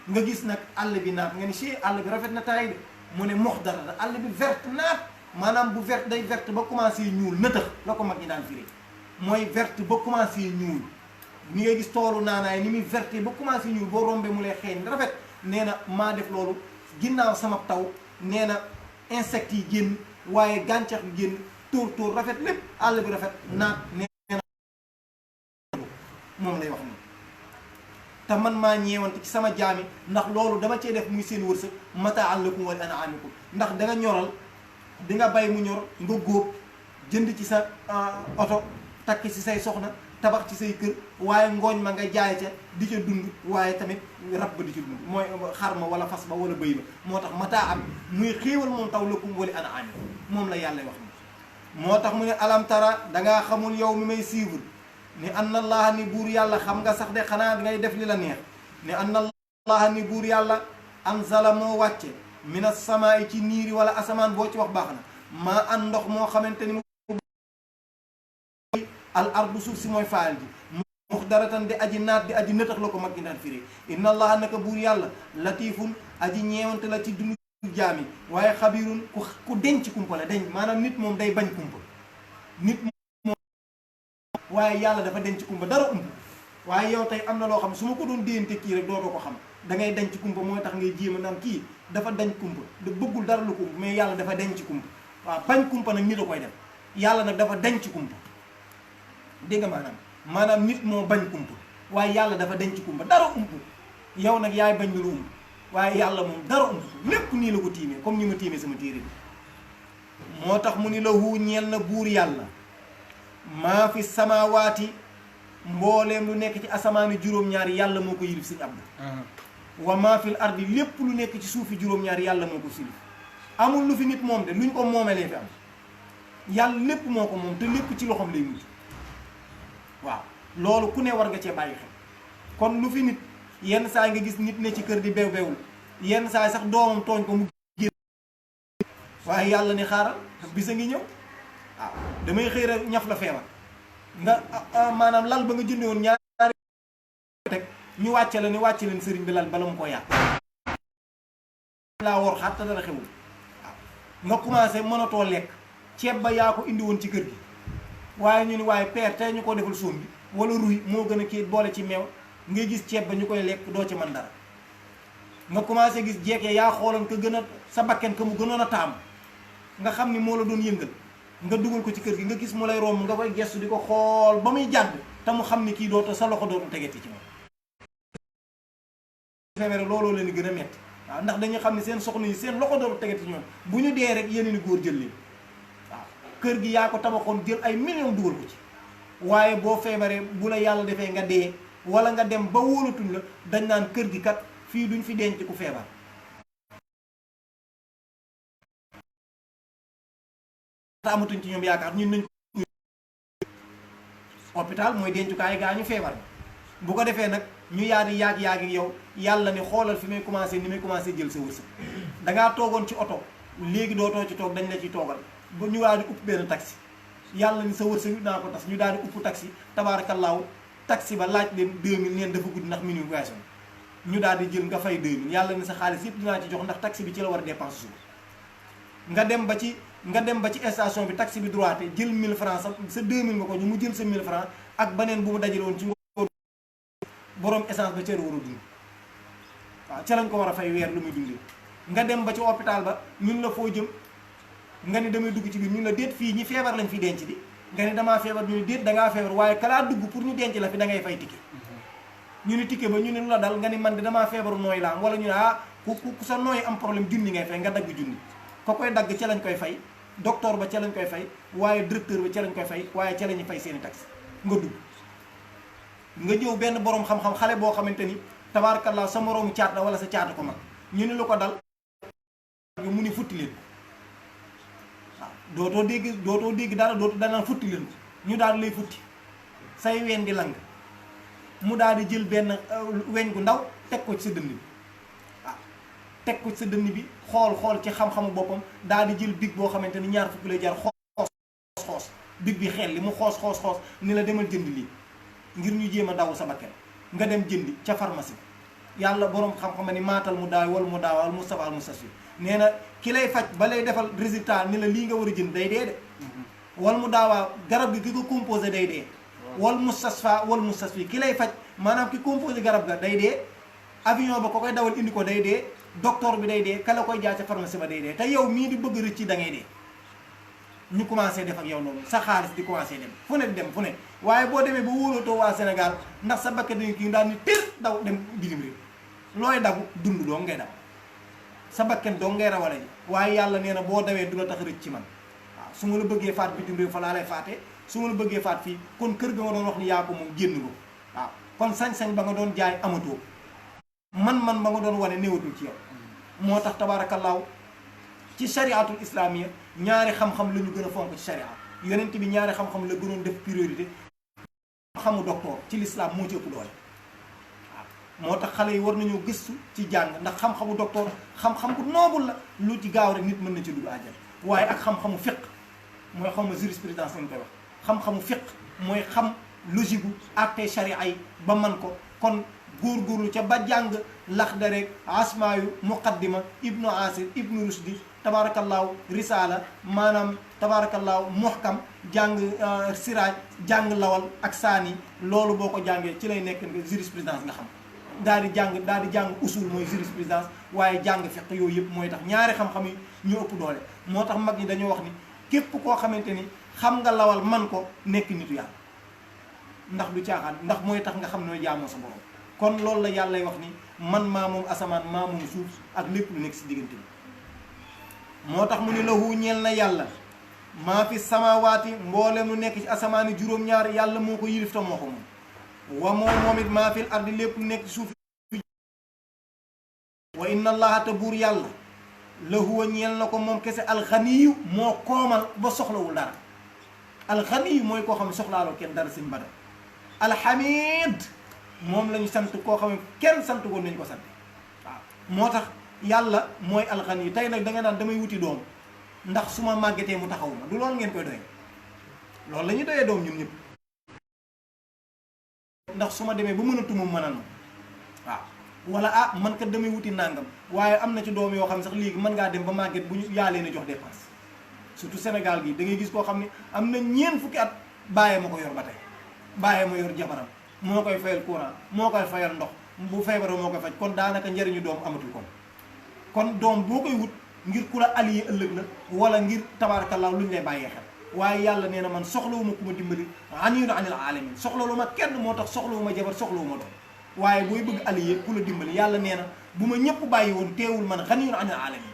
nga gis nag àll bi naat nga ni si àll bi rafet na tay de mu ne mox dara da àll bi verte naat maanaam bu verte day verte ba commencé ñuul nëtëx la ko mag ñi daan firi mooy verte ba commencé ñuul ni ngay gis toolu naanaay ni muy verte ba commencé ñuul boo rombee mu lay xeeñ rafet nee na maa def loolu ginnaaw sama taw nee na insectes yi génn waaye gàncax gi génn tóor rafet lépp àll bi rafet naat nee na moom lay wax nii te man maa ñeewante ci sama jaami ndax loolu dama cee def muy seen wërsëg mataan lakum wa li an'aamikum ndax da nga ñoral di nga bay mu ñor nga góob jënd ci sa oto takk ci say soxna tabax ci say kër waaye ngooñ ma nga jaay ca di ca dund waaye tamit rab ba di ca dund mooy xar ma wala fas ba wala bëy ba moo tax mataa am muy xéewal moom taw lakum wa li an'aamikum moom la yàlla wax ni moo tax mu ne alam tara dangaa xamul yow mi may suivre ni anna allaha ni buur yàlla xam nga sax de xanaa ngay def li la neex ni anna allaha ni buur yàlla anzala moo wàcce mina samaa'i ci niiri wala asamaan boo ci wax baax na maa an ndox moo xamante ni al ardu suuf si mooy faal ji muxdaratan di aji naat di aji nëtax la ko mag gi naan firi inna allaha naka buur yàlla latifun aji ñeewante la ci dundu jaami waaye xabirun ku denc kumpa la denc maanaam nit moom day bañ kumpa nit moom waaye yàlla dafa denc kumpa dara ump waaye yow tey am na loo xam su ma ko doon déyante kii rek dootoo ko xam da ngay denc kumpa mooy tax ngay jéem a naan kii dafa dañ kumpa da bëggul dara lu kumpa mais yàlla dafa denc kumpa waaw bañ kumpa nag nit a koy def yàlla nag dafa denc kumpa dégg nga maanaam nit moo bañ kumpa waaye yàlla dafa denc kumpa dara ump yow nag yaay bañ lu ump waaye yàlla moom dara ump lépp nii la ko tiimee comme ni ma tiimee sama téere bi moo tax mu ni la hu ñeel na buur yàlla maa fi samaawaati mbooleem lu nekk ci asamaani juróom-ñaari yàlla moo ko yilif sëñ Abdou wa maa fil ardi lépp lu nekk ci suufi juróom-ñaari yàlla moo ko silif amul lu fi nit moom de luñ ko moomelee fi am yàlla lépp moo ko moom te lépp ci loxoom lay mujj waaw loolu ku ne war nga cee bàyyi xel kon lu fi nit yenn saa yi nga gis nit ne ci kër di bew bewul yenn saa yi sax doomam tooñ ko mu génn waaye yàlla ni xaaral bis a ngi ñëw waaw damay xëy rek ñaf la feebar nga maanaam lal ba nga jënde woon ñaari teg ñu wàcce la ni wàcce leen sëriñ bi lal bala mu ko yàq laa wor xatta dara xewul waaw nga commencé mënatoo lekk ceeb ba yaa ko indi woon ci kër gi waaye ñu ni waaye père tey ñu ko defal suum bi wala ruy moo gën a kii boole ci meew ngay gis ceeb ba ñu koy lekk doo ci mën dara nga commencé gis jeekee yaa xooloon ko gën a sa bakken ka mu gënoon a taam nga xam ni moo la doon yëngal nga dugal ko ci kër gi nga gis mu lay romb nga koy gestu di ko xool ba muy jàdd te mu xam ni kii dootu sa loxo dootu tegeti ci moom feebar looloo leen gën a metti waaw ndax dañu xam ne seen soxna yi seen loxo dootu tegeti ci ñoom bu ñu dee rek yeneen i góor jël leen waaw kër gi yaa ko tabaxoon jël ay millions dugal ko ci waaye boo feebaree bu la yàlla defee nga dee wala nga dem ba wóolatuñ la dañ naan kër gi kat fii duñ fi denc ku feebar te amatuñ ci ñoom yaakaar ñun nañ hôpital mooy dencukaay gaa ñu feebar bu ko defee nag ñu yaadi yaag yow yàlla ni xoolal fi may commencé ni may commencé jël sa wërsëg dangaa toogoon ci oto léegi dootoo ci toog dañ la ci toogal ba ñu daal di upp benn taxi yàlla ni sa wërsëg naa ko tas ñu daal di upp taxi tabaarakallaahu taxi ba laaj leen 2000 neen dafa guddi ndax minimum weesu ñu daal di jël nga fay 2000 yàlla ni sa xaalis yëpp dinaa ci jox ndax taxi bi ci la war a dépense suba nga dem ba ci station bi taxi bi droité jël 1000 francs sa 2000 nga ko ñu mu jël sa 1000 francs ak beneen bu mu dajale woon ci borom essence ba ca war a dund waaw ca lañ ko war a fay weer lu muy dundee nga dem ba ci hôpital ba ñun la foo jëm nga ni damay dugg ci biir ñun la déet fii ñi feebar lañ fi denc di nga ni damaa feebar ñu ni déet dangaa feebar waaye kalaa dugg pour ñu denc la fi da ngay fay ticket ñu ni ticket ba ñu ne lu la dal nga ni man de damaa feebaru nooy la am wala ñu ne ku sa nooyi am problème junni ngay fay nga dagg junni ko koy dagg ca lañ koy fay docteur ba ca lañ koy fay waaye directeur ba ca lañ koy fay waaye ca la ñuy fay seeni taxe nga dugg nga ñëw benn borom xam-xam xale boo xamante ni tabaarakallaa sa moroomu caat la wala sa caata ko mag ñu ne lu ko dal mu ni futti leen waaw dootoo dégg dara dootu danaan futti leen ko ñu daal lay futti say ween di lang mu daal di jël benn weñ gu ndaw teg ko ci sa dënn bi waaw teg ko ci sa dënn bi xool ci xam-xamu boppam daal di jël big boo xamante ni ñaar fukki lay jar xoos big bi xel li mu xoos ni la demal jënd lii ngir ñu jéem a daw sa bakkan nga dem jëndi ca pharmacie yàlla borom xam-xam ni maatal mu daaw wal mu daawal mu safal mu saswi nee na ki lay faj ba lay defal résultat ni la lii nga war a jënd day dee de wal mu daawaa garab gi ki ko composé day dee wal mu sasfa wal mu sasfi ki lay faj maanaam ki composé garab ga day dee avion ba ko koy dawal indi ko day dee docteur bi day dee ka la koy jaay ca pharmacie ba day dee te yow mii di bëgg rëcc da ngay dee ñu commencé def ak yow noonu sa xaalis di commencé dem fu ne di dem fu ne waaye boo demee ba wóolootoo waa Sénégal ndax sa bakkan dañu kii daal ni tër daw dem bitim réew looy dabu dund doo ngay dab sa bakkan doo ngay rawale ji waaye yàlla nee na boo dawee du la tax rëcc ci man waaw su ma la bëggee faat bitim réew fa laa lay faate su ma la bëggee faat fii kon kër ga nga doon wax ni yaa ko moom génn ko waaw kon sañ-sañ ba nga doon jaay amatoo man ba nga doon wane néewatul ci yow moo tax tabaarakallaahu ci shariatul islamiyya ñaari xam-xam la ñu gën a fonk ci sharia yonent bi ñaari xam-xam la gënoon def priorité xamu docteur ci l'islam moo ci ëpp doole waaw moo tax xale yi war nañoo gëstu ci jàng ndax xam-xamu docteur xam-xam bu noobul la lu ci gaaw rek nit mën na ci dugg àjjana waaye ak xam-xamu fiq mooy xaw ma jurisprudence lañ koy wax xam-xamu fiq mooy xam logique gu àtte sharia yi ba man ko kon góorgóorlu ca ba jàng laxdare asmaayu muqaddima ibnu asir ibnu rusdi tabaarakallaahu risaala maanaam tabaarakallaahu muhkam jàng siraaj jàng lawal ak saani loolu boo ko jàngee ci lay nekk jurisprudence nga xam daal di jàng usul mooy jurisprudence waaye jàng fiq yooyu yëpp mooy tax ñaari xam-xam yi ñu ëpp doole moo tax mag ñi dañoo wax ni képp koo xamante ni xam nga lawal man ko nekk nitu yàlla ndax du caaxaan ndax mooy tax nga xam nooy jaamoo sa borom kon loolu la yàlla lay wax ni man maa moom asamaan maa moom suuf ak lépp lu nekk si diggante bi moo tax mu ni lahu ñeel na yàlla maa fi samawaati mboolem lu nekk ci asamaani juróom-ñaar yàlla moo ko yilif ta moo ko moom wa moom it maa fil ardi lépp lu nekk ci suuf wa inna allaha te buur yàlla lahu ñeel na ko moom kese alxaniyu moo koomal ba soxlawul dara alxaniyu mooy koo xam ne soxlaaloo kenn dara sin bada alxamid moom la ñu sant koo xam ne kenn sant woon nañu ko sant waaw moo tax yàlla mooy alxani tey nag da nga naan damay wuti doom ndax su ma màggetee mu taxawuma du loolu ngeen koy doyee loolu la ñuy doyee doom ñun ñëpp ndax su ma demee ba mën a tumum mënal ma waaw wala ah man kat damay wuti nàngam waaye am na ci doom yoo xam ne sax léegi mën ngaa dem ba màgget bu ñu yaalee na jox dépense surtout Sénégal gi da ngay gis koo xam ne am na ñeent fukki at bàyyee ma ko yor ba tey bàyyee ma yor jabaram moo koy fayal courant moo koy fayal ndox bu feebaroo moo koy faj kon daanaka njëriñu doom amatul kon doom boo koy wut ngir ku la allié ëllëg la wala ngir tabaarakallaa lu ñu lay bàyyee xel waaye yàlla nee na man soxlawuma ku ma dimbali aniyun anil alamin soxlawuma kenn moo tax soxlawuma jabar soxlawuma doom waaye booy bëgg allié ku la dimbali yàlla nee na bu ma ñëpp bàyyi woon teewul man aniyun anil alamin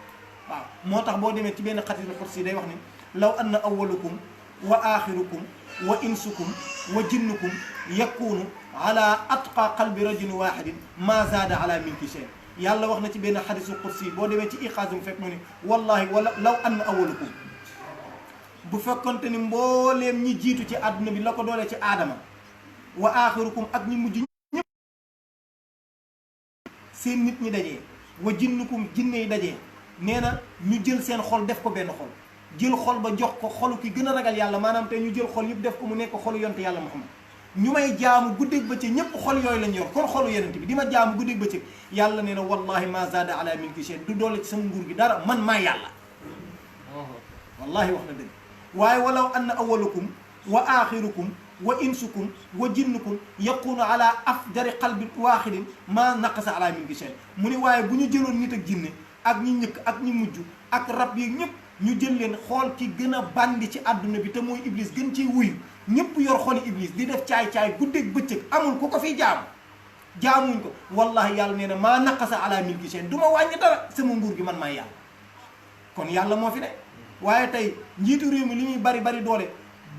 waaw moo tax boo demee ci benn xadiisul qudsi day wax ni law anna awwalukum wa axirukum wa insukum wa jinnukum yakunu ala atqa qalbi rajulin wahidin ma zaada ala milki shay yàlla wax na ci benn xadiisul qudsi boo demee ci iqaas mu fekk mu ni wallahi wala law anna awwalukum bu fekkonte ni mbooleem ñi jiitu ci àdduna bi la ko doolee ci aadama wa axirukum ak ñi mujj ñëpp seen nit ñi dajee wa jinnukum jinne yi dajee nee na ñu jël seen xol def ko benn xol jël xol ba jox ko xolu ki gën a ragal yàlla maanaam te ñu jël xol yëpp def ko mu nekk xolu yonte yàlla Muhammad ñu may jaamu guddeeg bëccëg ñëpp xol yooyu lañ yor kon xolu yonent bi di ma jaamu guddeeg bëccëg yàlla nee na wallahi ma zaada ala milki shay du doole ci sama nguur gi dara man maa yàlla wallahi wax na dëgg waaye walaw anna awwalukum wa axirukum wa insukum wa jinnukum yakunu ala afjari qalbi waaxidin ma naqasa ala milki shay mu ni waaye bu ñu jëloon nit ak jinne ak ñi ñëkk ak ñi mujj ak rab yi ñëpp ñu jël leen xool ki gën a bandi ci àdduna bi te mooy iblis gën ciy wuyu ñëpp yor xoli iblis di def caay-caay guddeeg bëccëg amul ku ko fiy jaamu jaamuñ ko wallahi yàlla nee na maa naqasa ala milki seen du ma wàññi dara sama nguur gi man maay yàlla kon yàlla moo fi ne waaye tey njiitu réew mi li muy bari bari doole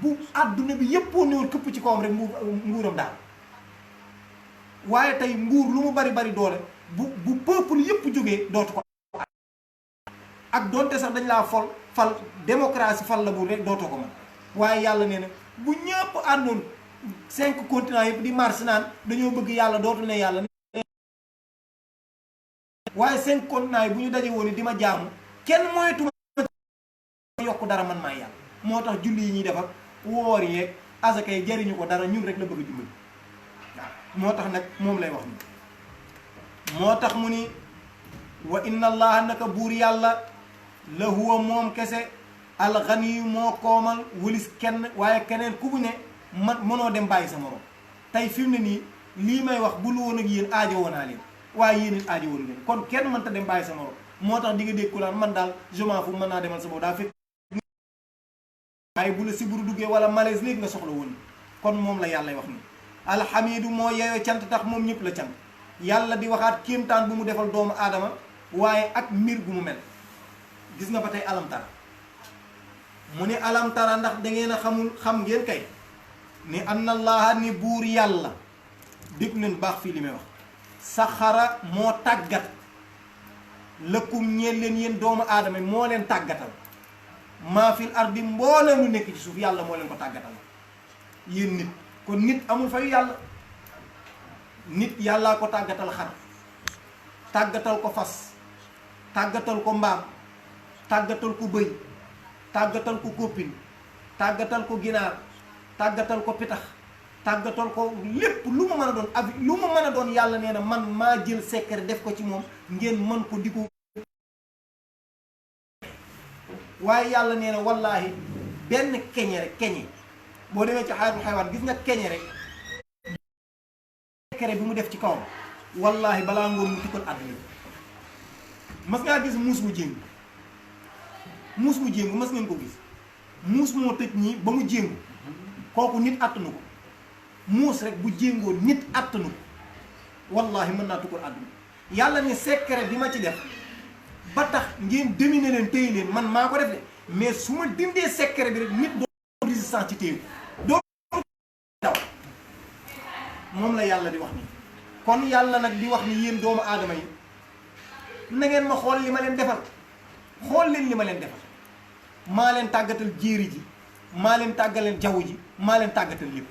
bu adduna bi yëppoo néewoon këpp ci kawam rek nguuram daal waaye tey nguur lu mu bari bari doole bu peuple yëpp jógee dootu ko ak doonte sax dañ laa fal démocratie fal la bu rek dootoo ko man waaye yàlla nee na bu ñëpp àndoon 5 continents yëpp di marche naan dañoo bëgg yàlla dootu ne yàlla waaye 5 continents yi bu ñu daje woon di ma jaamu kenn moytuma yokk dara man maay yàlla moo tax julli yi ñuy def ak woor yeeg asaka yi jariñu ko dara ñun rek la bëgg a dimbali waaw moo tax nag moom lay wax ni moo tax mu ni wa inna allaha naka buur yàlla la huwa moom kese alxaniyu moo koomal wëlis kenn waaye keneen ku bu ne man mënoo dem bàyyi sa morom tey fi mu ne nii lii may wax bu lu woon ak yéen aajo woonaa leen waaye yéen it aajo woon leen kon kenn mënta dem bàyyi sa morom moo tax di nga dégg ku naan man daal je m'en fous mën naa demal sa bopp daa fekk waaye bu la siburu duggee wala malaise léegi nga soxla woon kon moom la yàlla wax ni alxamidu moo yeyoo cant tax moom ñëpp la cant yàlla di waxaat kéemtaan bu mu defal doomu aadama waaye ak mbir gu mu mel gis nga ba tey alamtara mu ne alamtara ndax da ngeen a xam ngeen kay ni anna allaha ni buur yàlla déglu leen baax fii li may wax saxara moo tàggat lëkkum ñeen leen yéen doomu aadama yi moo leen tàggatal maa fil ardi mbooleem lu nekk ci suuf yàlla moo leen ko tàggatal yéen nit kon nit amul fayu yàlla nit yàllaa ko tàggatal xar tàggatal ko fas tàggatal ko mbaam tàggatal ko bëy tàggatal ko koppin tàggatal ko ginaar tàggatal ko pitax tàggatal ko lépp lu mu mën a doon ab lu mu mën a doon yàlla nee na man maa jël secret def ko ci moom ngeen mën ko di ko waaye yàlla nee na wallaahi benn keñe rek keñe boo demee ci xayatul xayawaan gis nga keñe rek secret bi mu def ci kawam wallaahi balaa ngoon mu tukkal àdduna mas ngaa gis muus mu jéngu muus mu jéngu mas ngeen ko gis muus moo tëj ñii ba mu jéngu kooku nit attanu ko muus rek bu jéngoo nit attanu ko wallaahi mën naa tukkal àdduna yàlla ne secret bi ma ci def ba tax ngeen dominer leen téye leen man maa ko def de mais su ma dindee secret bi rek nit doo résistance ci téye doo daw moom la yàlla di wax ni kon yàlla nag di wax ni yéen doomu aadama yi na ngeen ma xool li ma leen defal xool leen li ma leen defal maa leen tàggatal jéeri ji maa leen tàggaleen jaww ji maa leen tàggatal lépp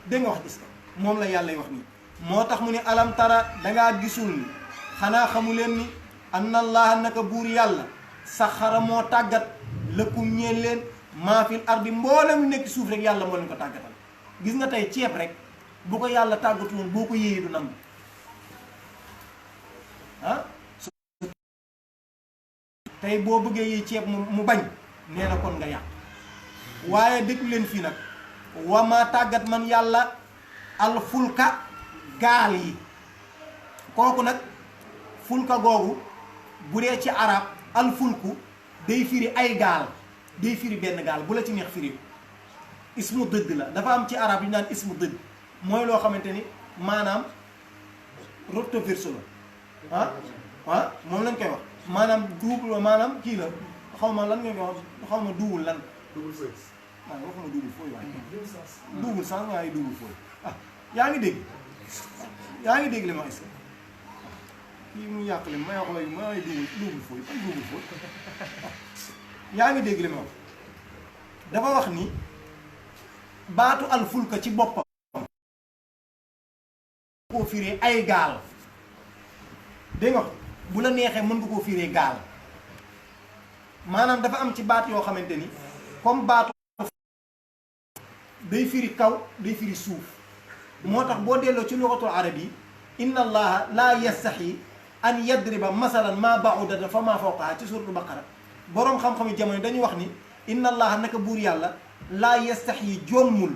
dégg nga wax gis nga moom la yàlla wax nii moo tax mu ne alam tara dangaa gisul ni xanaa xamu leen ni anna allaha naka buur yàlla saxara moo tàggat lëkkum ñeen leen maa fil ardi mboolem lu nekk suuf rek yàlla moo leen ko tàggatal gis nga tey ceeb rek bu ko yàlla tàggatu woon boo ko yéeyee du nangu ah tey boo bëggee yéey ceeb mu bañ nee na kon nga yàq waaye déglu leen fii nag wa maa tàggat man yàlla alfulka gaal yi kooku nag fulka googu bu dee ci arab alfulku day firi ay gaal day firi benn gaal bu la ci neex firi ismu dëdd la dafa am ci arab yu naan ismu dëdd mooy loo xamante ni maanaam recto verso la moom lañ koy wax maanaam double maanaam kii la xaw ma lan nga koy wax xaw ma double lan double sens waaw waxuma double fooy waaye double sens waaye double fooy yaa ngi dégg li ma est-ce que kii mu yàq li may wax léegi may double fooy ban double fooy yaa ngi dégg li ma wax dafa wax ni baatu alfulka ci boppam koo firee ay gaal dégg nga bu la neexee mën nga koo firee gaal maanaam dafa am ci baat yoo xamante ni comme baatu day firi kaw day firi suuf moo tax boo delloo ci lugatul arab yi inna allaha laa yastaxi an yadriba masalan maa ba'udatan fa maa fawqaha ci suratul baqara boroom xam-xami jamono dañuy wax ni inna allaha naka buur yàlla laa yastaxi jommul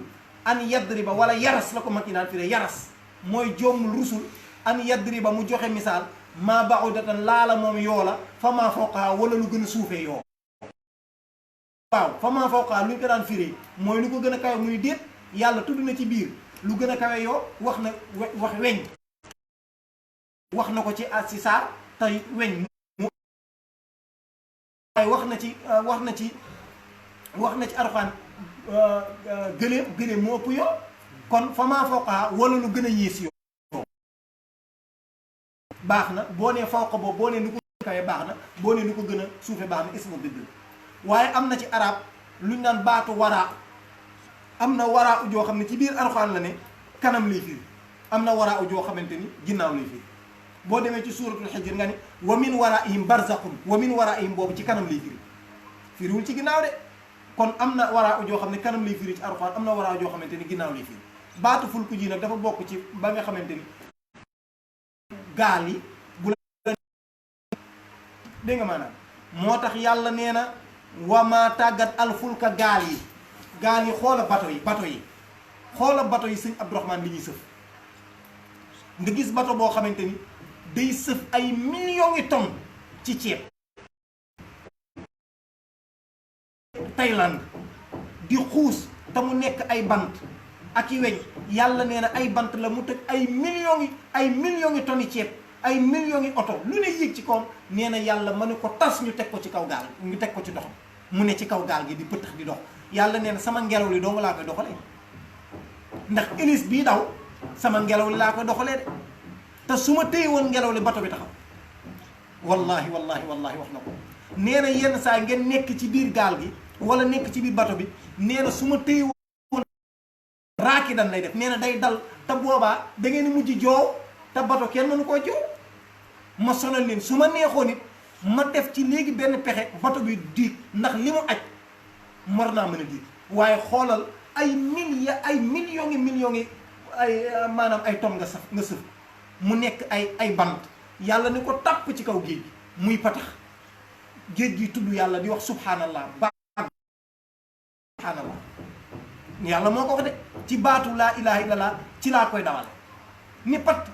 an yadriba wala yaras la ko mag ñi daan firee yaras mooy jommul rusul an yadriba mu joxe misaal maa ba'udatan laala moom yoo la fa maa fawqaha wala lu gën a suufee yoo waaw fa maa fawqaha lu ñu ko daan firee mooy lu ko gën a kawe muy déet yàlla tudd na ci biir lu gën a kawe yoo wax na wax weñ wax na ko ci si saar tey weñ waaye wax na ci Alxuraan gëléem moo ëpp yoo kon fa maa fawqahaa wala lu gën a yées yoo baax na boo nee fawqa boobu boo nee nu ko kawe baax na boo nee nu ko gën a suufe baax na ismu dëgg waaye am na ci arab luñ naan baatu waraa am na waraa joo xam ne ci biir Alxuraan la ne kanam lay firi am na waraa joo xamante ni ginnaaw lay firi boo demee ci suuratul Hijr nga ni wa min waraihim barzaqun wa min waraihim boobu ci kanam lay firi firiwul ci ginnaaw de kon am na waraa joo xam ne kanam lay firi ci Alxuraan am na waraa joo xamante ni ginnaaw lay firi baatu fulku ji nag dafa bokk ci ba nga xamante ni gaal yi bu la dégg nga maanaam moo tax yàlla nee na wamaa tàggat alfulka gaal yi xoola bato yi xoola bato yi sëñ Abdourahmane li ñuy sëf nga gis bato boo xamante ni day sëf ay millions yi tonnes ci ceeb Thaïlande di xuus te mu nekk ay bant ak i weñ yàlla nee na ay bant la mu tëj ay millions yi tonnes yi ceeb ay millions yi oto lu ne yéeg ci kawam nee na yàlla ma ne ko tas ñu teg ko ci kaw gaal ñu teg ko ci dox mu ne ci kaw gaal gi di pëttax di dox yàlla nee na sama ngelaw li doo laa koy doxalee ndax hélice bii daw sama ngelaw li laa koy doxalee de te su ma téye woon ngelaw li bato bi taxaw wallahi wax na ko nee na yenn saa ngeen nekk ci biir gaal gi wala nekk ci biir bato bi nee na su ma téye woon raaki dan lay def nee na day dal te boobaa da ngeen mujj joow te bato kenn mënu koo joow ma sonal leen su ma neexoon it ma def ci léegi benn pexe bato bi diig ndax li mu aj mor naa mën a diig waaye xoolal ay millions yi ay maanaam ay ton nga sëf mu nekk ay bant yàlla ni ko tàpp ci kaw géej gi muy patax géej gi tudd yàlla di wax subhanallah subhanallah yàlla moo ko wax de ci baatu laa ilaha illallah ci laa koy dawal ni pat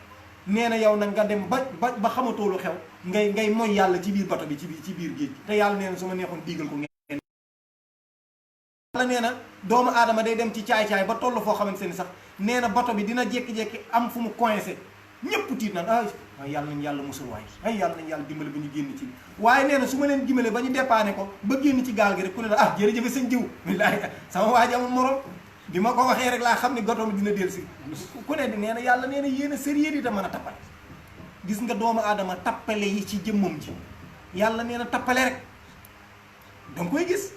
nee na yow nag nga dem ba xamatoo lu xew ngay mooy yàlla ci biir bato bi ci biir géej gi te yàlla nee na su ma neexoon diigal ko ngeen yàlla nee na doomu aadama day dem ci caay-caay ba toll foo xamante ni sax nee na bato bi dina jékki-jékki am fu mu coincé ñëpp tiit naan ay yàlla nañ yàlla musul waay ay yàlla nañ yàlla dimbale ba ñu génn ci waaye nee na su ma leen dimbale ba ñu dépanné ko ba génn ci gaal gi rek ku ne la jërëjëf sëñ jiw wallaahi sama waa ji amul morom bi ma ko waxee rek laa xam ne goto mi dina del si ku ne di nee na yàlla nee na yéen a sérieux di da mën a tappale gis nga doomu aadama tappale yi ci jëmmam ji yàlla nee na tappale rek danga koy gis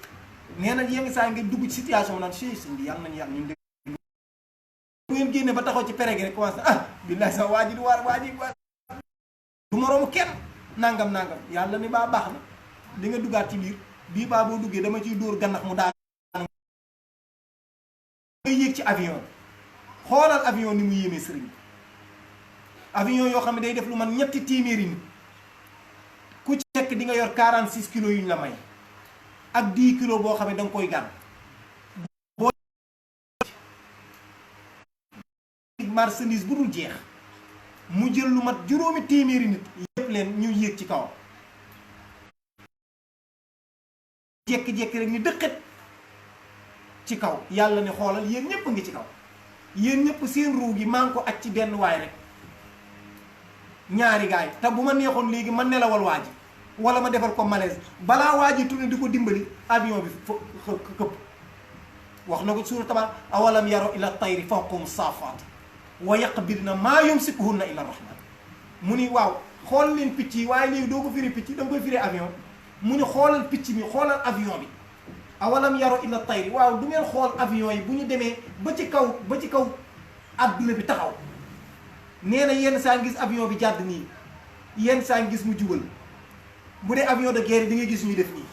nee na yenn saa nga dugg ci situation naan si sëñ bi yàlla nañ yàlla ñun bu ngeen génne ba taxaw ci pere gi rek commencé billahi sama waa ji du waa ji du moroomu kenn nangam yàlla ni baa baax na di nga duggaat ci biir bii baa boo duggee dama ciy dóor gannax mu daal ngay yéeg ci avion xoolal avion ni mu yéemee sëriñ avion yoo xam ne day def lu man ñetti téeméeri nit ku ci nekk di nga yor 46 kilos yu ñu la may ak 10 kilos boo xam ne da nga koy gàn marchandise bu dul jeex mu jël lu mat juróomi téeméeri nit yépp leen ñu yéeg ci kawam jékki-jékki rek ñu dëkkat ci kaw yàlla ne xoolal yéen ñëpp a ngi ci kaw yéen ñëpp seen ruu gi maa ngi ko aj ci benn waay rek ñaari gaay te bu ma neexoon léegi ma nelawal waa ji wala ma defal ko malaise balaa waa ji tourné di ko dimbali avion bi këpp wax na ko suura tabaar awalam yaro ila tayri fawqahum saafaat wa yaqbidna maa yumsikuhunna illa rahman mu ni waaw xool leen picc yi waaye léegi doo ko firi picc da nga koy firi avion mu ni xoolal picc mi xoolal avion bi awalam yaro ila tayri waaw du ngeen xool avion yi bu ñu demee ba ci kaw adduna bi taxaw nee na yenn saa gis avion bi jàdd nii yenn saa gis mu jubal bu dee avion de guerre di nga gis ñuy def nii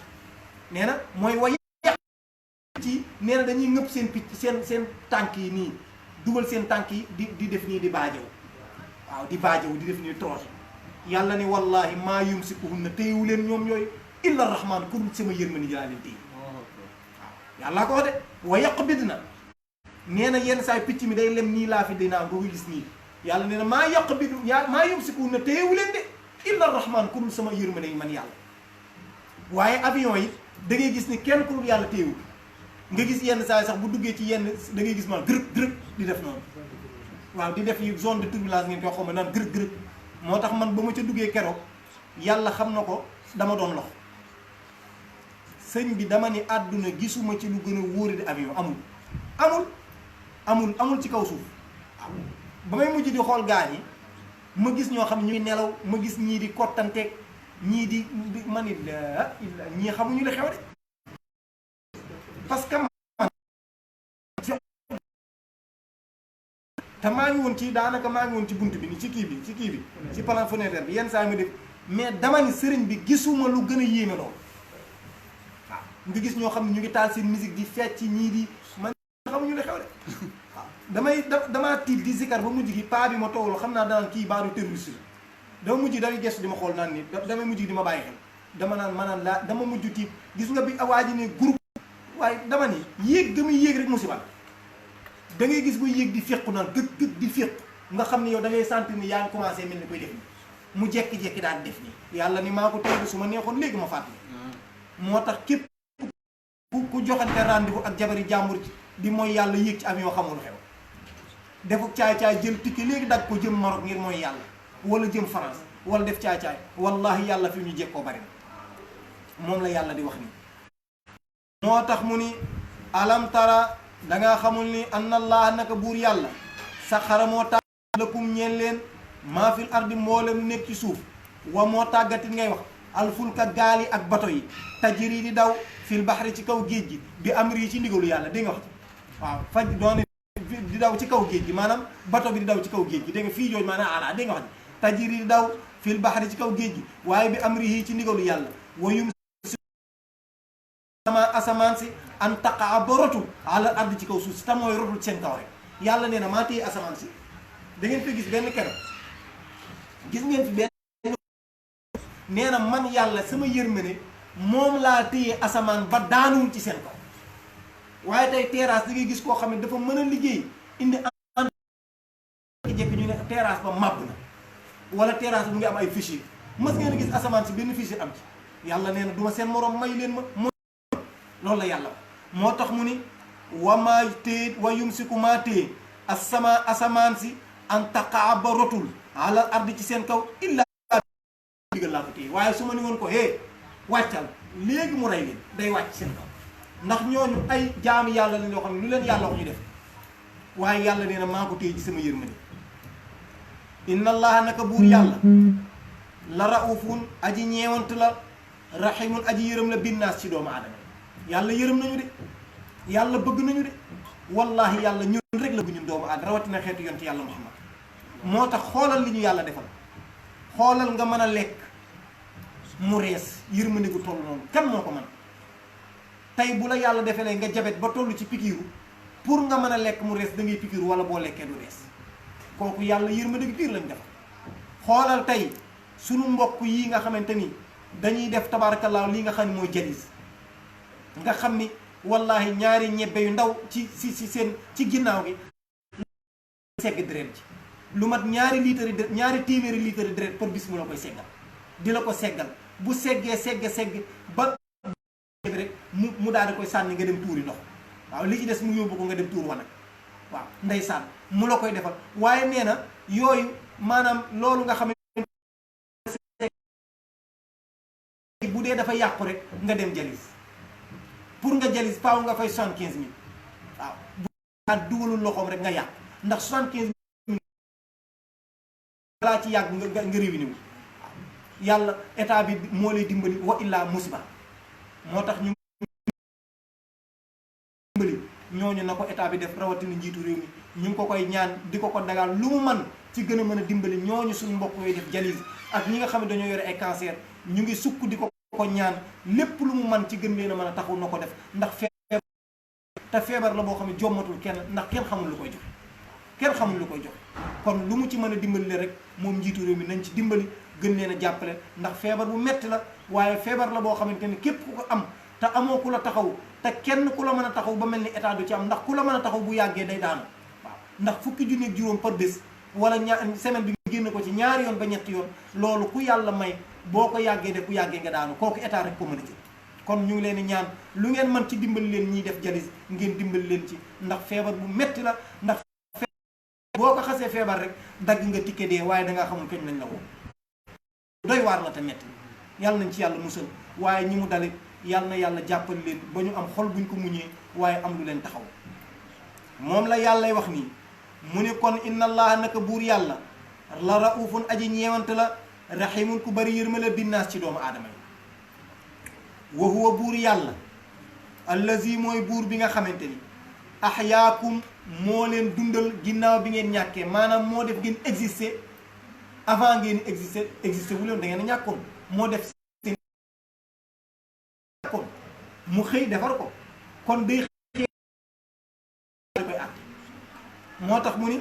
nee na mooy wa ci nee na dañuy ngëpp seen picc seen tànk yi nii dugal seen tànk yi di def nii di baajaw waaw di baajaw di def nii troche yàlla ne wallahi maa yumsikuhunna téyewu leen ñoom yooyu illa rahman ku dul sama yërmande ji laa leen téye waaw yàllaa ko wax de wa yaqbidna nee na yenn saa picc mi day lem nii laa fi dinaa nga ko gis nii yàlla nee na maa yaqbidu maa yumsikuhunna téyewu leen de illa rahman ku dul sama yërmande yi man yàlla waaye avion yi da ngay gis ni kenn ku dul yàlla téyewu nga gis yenn saa yi sax bu duggee ci yenn da ngay gis man gërëb di def noonu waaw di def yi zone de turbulence ngeen koy xaw ma naan gërëb moo tax man ba ma ca duggee keroog yàlla xam na ko dama doon lox sëñ bi dama ni àdduna gisuma ci lu gën a wóori di avion amul ci kaw suuf ba may mujj di xool gaañ yi ma gis ñoo xam ne ñu ngi nelaw ma gis ñii di kottanteeg ñii di man it ñii xamuñu li xew de parce que te maa ngi woon ci daanaka maa ngi woon ci bunt bi ni ci kii bi ci plan fenêtre bi yenn saa yi ma def mais dama ni sëriñ bi gisuma lu gën a yéeme loolu waaw nga gis ñoo xam ne ñu ngi taal seen musique di fecc ñii di man xamuñu li xew de waaw damaa tiit di zikar ba mujj gi paa bi ma tooglu xam naa danaan kii baaru terroriste dama mujj day gestu di ma xool naan ni damay mujj di ma bàyyi xel dama naan laa dama mujj tiit gis nga bi waa ji ne groupe waaye dama ni yéeg ga muy yéeg rek musiba da ngay gis bu yéeg di féqu naan gëg di féq nga xam ne yow da ngay sentir ni yaa ngi commencé mel ni koy def ni mu jekki-jekki daal def nii yàlla ni maa ko tey su ma neexoon léegi ma fàttali moo tax képp ku joxante rendez-vous ak jabari jàmbur ci di mooy yàlla yéeg ci avion xamul xew defuk caay-caay jël tikki léegi dagg ko jëm Maroc ngir mooy yàlla wala jëm France wala def caay-caay wallahi yàlla fi ñu jekkoo bari moom la yàlla di wax ni moo tax mu ni alam tara dangaa xamul ni anna allah naka buur yàlla saxara moo tàggat lakum ñeen leen maa fil ardi mboolem nekk ci suuf wa moo tàggatit ngay wax alfulka gaali ak bato yi tajiri di daw fil baxri ci kaw géej gi bi amri yi ci ndigalu yàlla dégg nga wax waaw faj doon di daw ci kaw géej gi maanaam bato bi di daw ci kaw géej gi dégg nga fii jooj maanaam ala dégg nga wax tajiri di daw fil baxri ci kaw géej gi waaye bi amri yi ci ndigalu yàlla wayum sama asamaan si an taqaa ba rotul ala ardi ci kaw suuf si te mooy rotul seen kaw rek yàlla nee na maa téye asamaan si da ngeen fi gis benn kero gis ngeen fi benn nee na man yàlla sama yërmande moom laa téye asamaan ba daanuwul ci seen kaw waaye tey terrasse da ngay gis koo xam ne dafa mën a liggéey indi en jekk ñu ne terrasse ba màbb na wala terrasse mu ngi am ay fichier mas ngeen a gis asamaan si benn fichier am ci yàlla nee na duma seen moroom may leen ma loolu la yàlla moo tax mu ni wamaa téye wa yumsiku maa téye asamaan si an taqaa ba rotul alal ardi ci seen kaw illa digal laa ko téye waaye su ma ni woon ko wàccal léegi mu rey leen day wàcc seen kaw ndax ñooñu ay jaami yàlla lañ yoo xam ne lu leen yàlla wax ñu def waaye yàlla nee na maa ko téye ci sama yërmande inna allaha naka buur yàlla la raufun aji ñeewant la rahimun aji yërëm la binnaas ci doomu aadama yàlla yërëm nañu de yàlla bëgg nañu de wallahi yàlla ñun rek la bu ñun doomu aadama rawatina xeetu yonent yàlla muhammad moo tax xoolal li ñu yàlla defal xoolal nga mën a lekk mu rees yërmande gu toll noonu kan moo ko mën tey bu la yàlla defalee nga jabet ba toll ci pikiiru pour nga mën a lekk mu rees da ngay pikiiru wala boo lekkee du rees kooku yàlla yërmande gu biir lañ defal xoolal tey sunu mbokk yi nga xamante ni dañuy def tabaarakallaa lii nga xam ne mooy jalis nga xam ni wallahi ñaari ñebbe yu ndaw ci seen ci ginnaaw gi segg deret ji lu mat ñaari téeméeri litre deret par bis mu la koy seggal di la ko seggal bu segg ba rek mu daal di koy sànni nga dem tuuri ndox waaw li ci des mu yóbbu ko nga dem tuur wanag waaw ndeysaan mu la koy defal waaye nee na yooyu maanaam loolu nga xam ne bu dee dafa yàqu rek nga dem jalis pour nga jalis faaw nga fay 75 000 waaw bu dugalul loxoom rek nga yàqu ndax 75 000 balaa ci yàgg nga réuni wu yàlla état bi moo lay dimbali wa illaa musiba moo tax ñu dimbali ñooñu na ko état bi def rawatina njiitu réew mi ñu ngi ko koy ñaan di ko dagal lu mu man ci gën a mën a dimbali ñooñu suñu mbokk yooyu def jalis ak ñi nga xam ne dañoo yore ay cancer ñu ngi sukk di ko ñaan lépp lu mu man ci gën leen a mën a taxaw na ko def ndax feebar la boo xam ne jommatul kenn ndax kenn xamul lu koy jox kon lu mu ci mën a dimbali le rek moom njiitu réew mi nañ ci dimbali gën leen a jàppale ndax feebar bu metti la waaye feebar la boo xamante ni képp ku ko am te amoo ku la taxaw te kenn ku la mën a taxaw ba mel ni état du ci am ndax ku la mën a taxaw bu yàggee day daanu waaw ndax fukki junni ak juróom par bés wala semaine bi nga génn ko ci ñaari yoon ba ñetti yoon loolu ku yàlla may boo ko yàggee de ku yàggee nga daanu kooku état rek ko mën a jël kon ñu ngi leen di ñaan lu ngeen mën ci dimbali leen ñiy def jalis ngeen dimbali leen ci ndax feebar bu metti la ndax boo ko xasee feebar rek dagg nga tikke dee waaye dangaa xamul kañ lañ la woo doy waar la te metti yàlla nañ ci yàlla musal waaye ñi mu dalit yàlla na yàlla jàppal leen ba ñu am xol buñ ko muñee waaye am lu leen taxaw moom la yàllay wax nii mu ne kon inna allaha naka buur yàlla la raufun aji ñeewante la rahimun ku bari yërma la binnaas ci doomu aadama yi wa huwa buur yàlla allazi mooy buur bi nga xamante ni ahyaakum moo leen dundal ginnaaw bi ngeen ñàkkee maanaam moo def ngeen exister avant ngeen exister wu leen da ngeen a ñàkkoon moo def seen ñàkkoon mu xëy defar ko kon day xëy koy àtt moo tax mu ni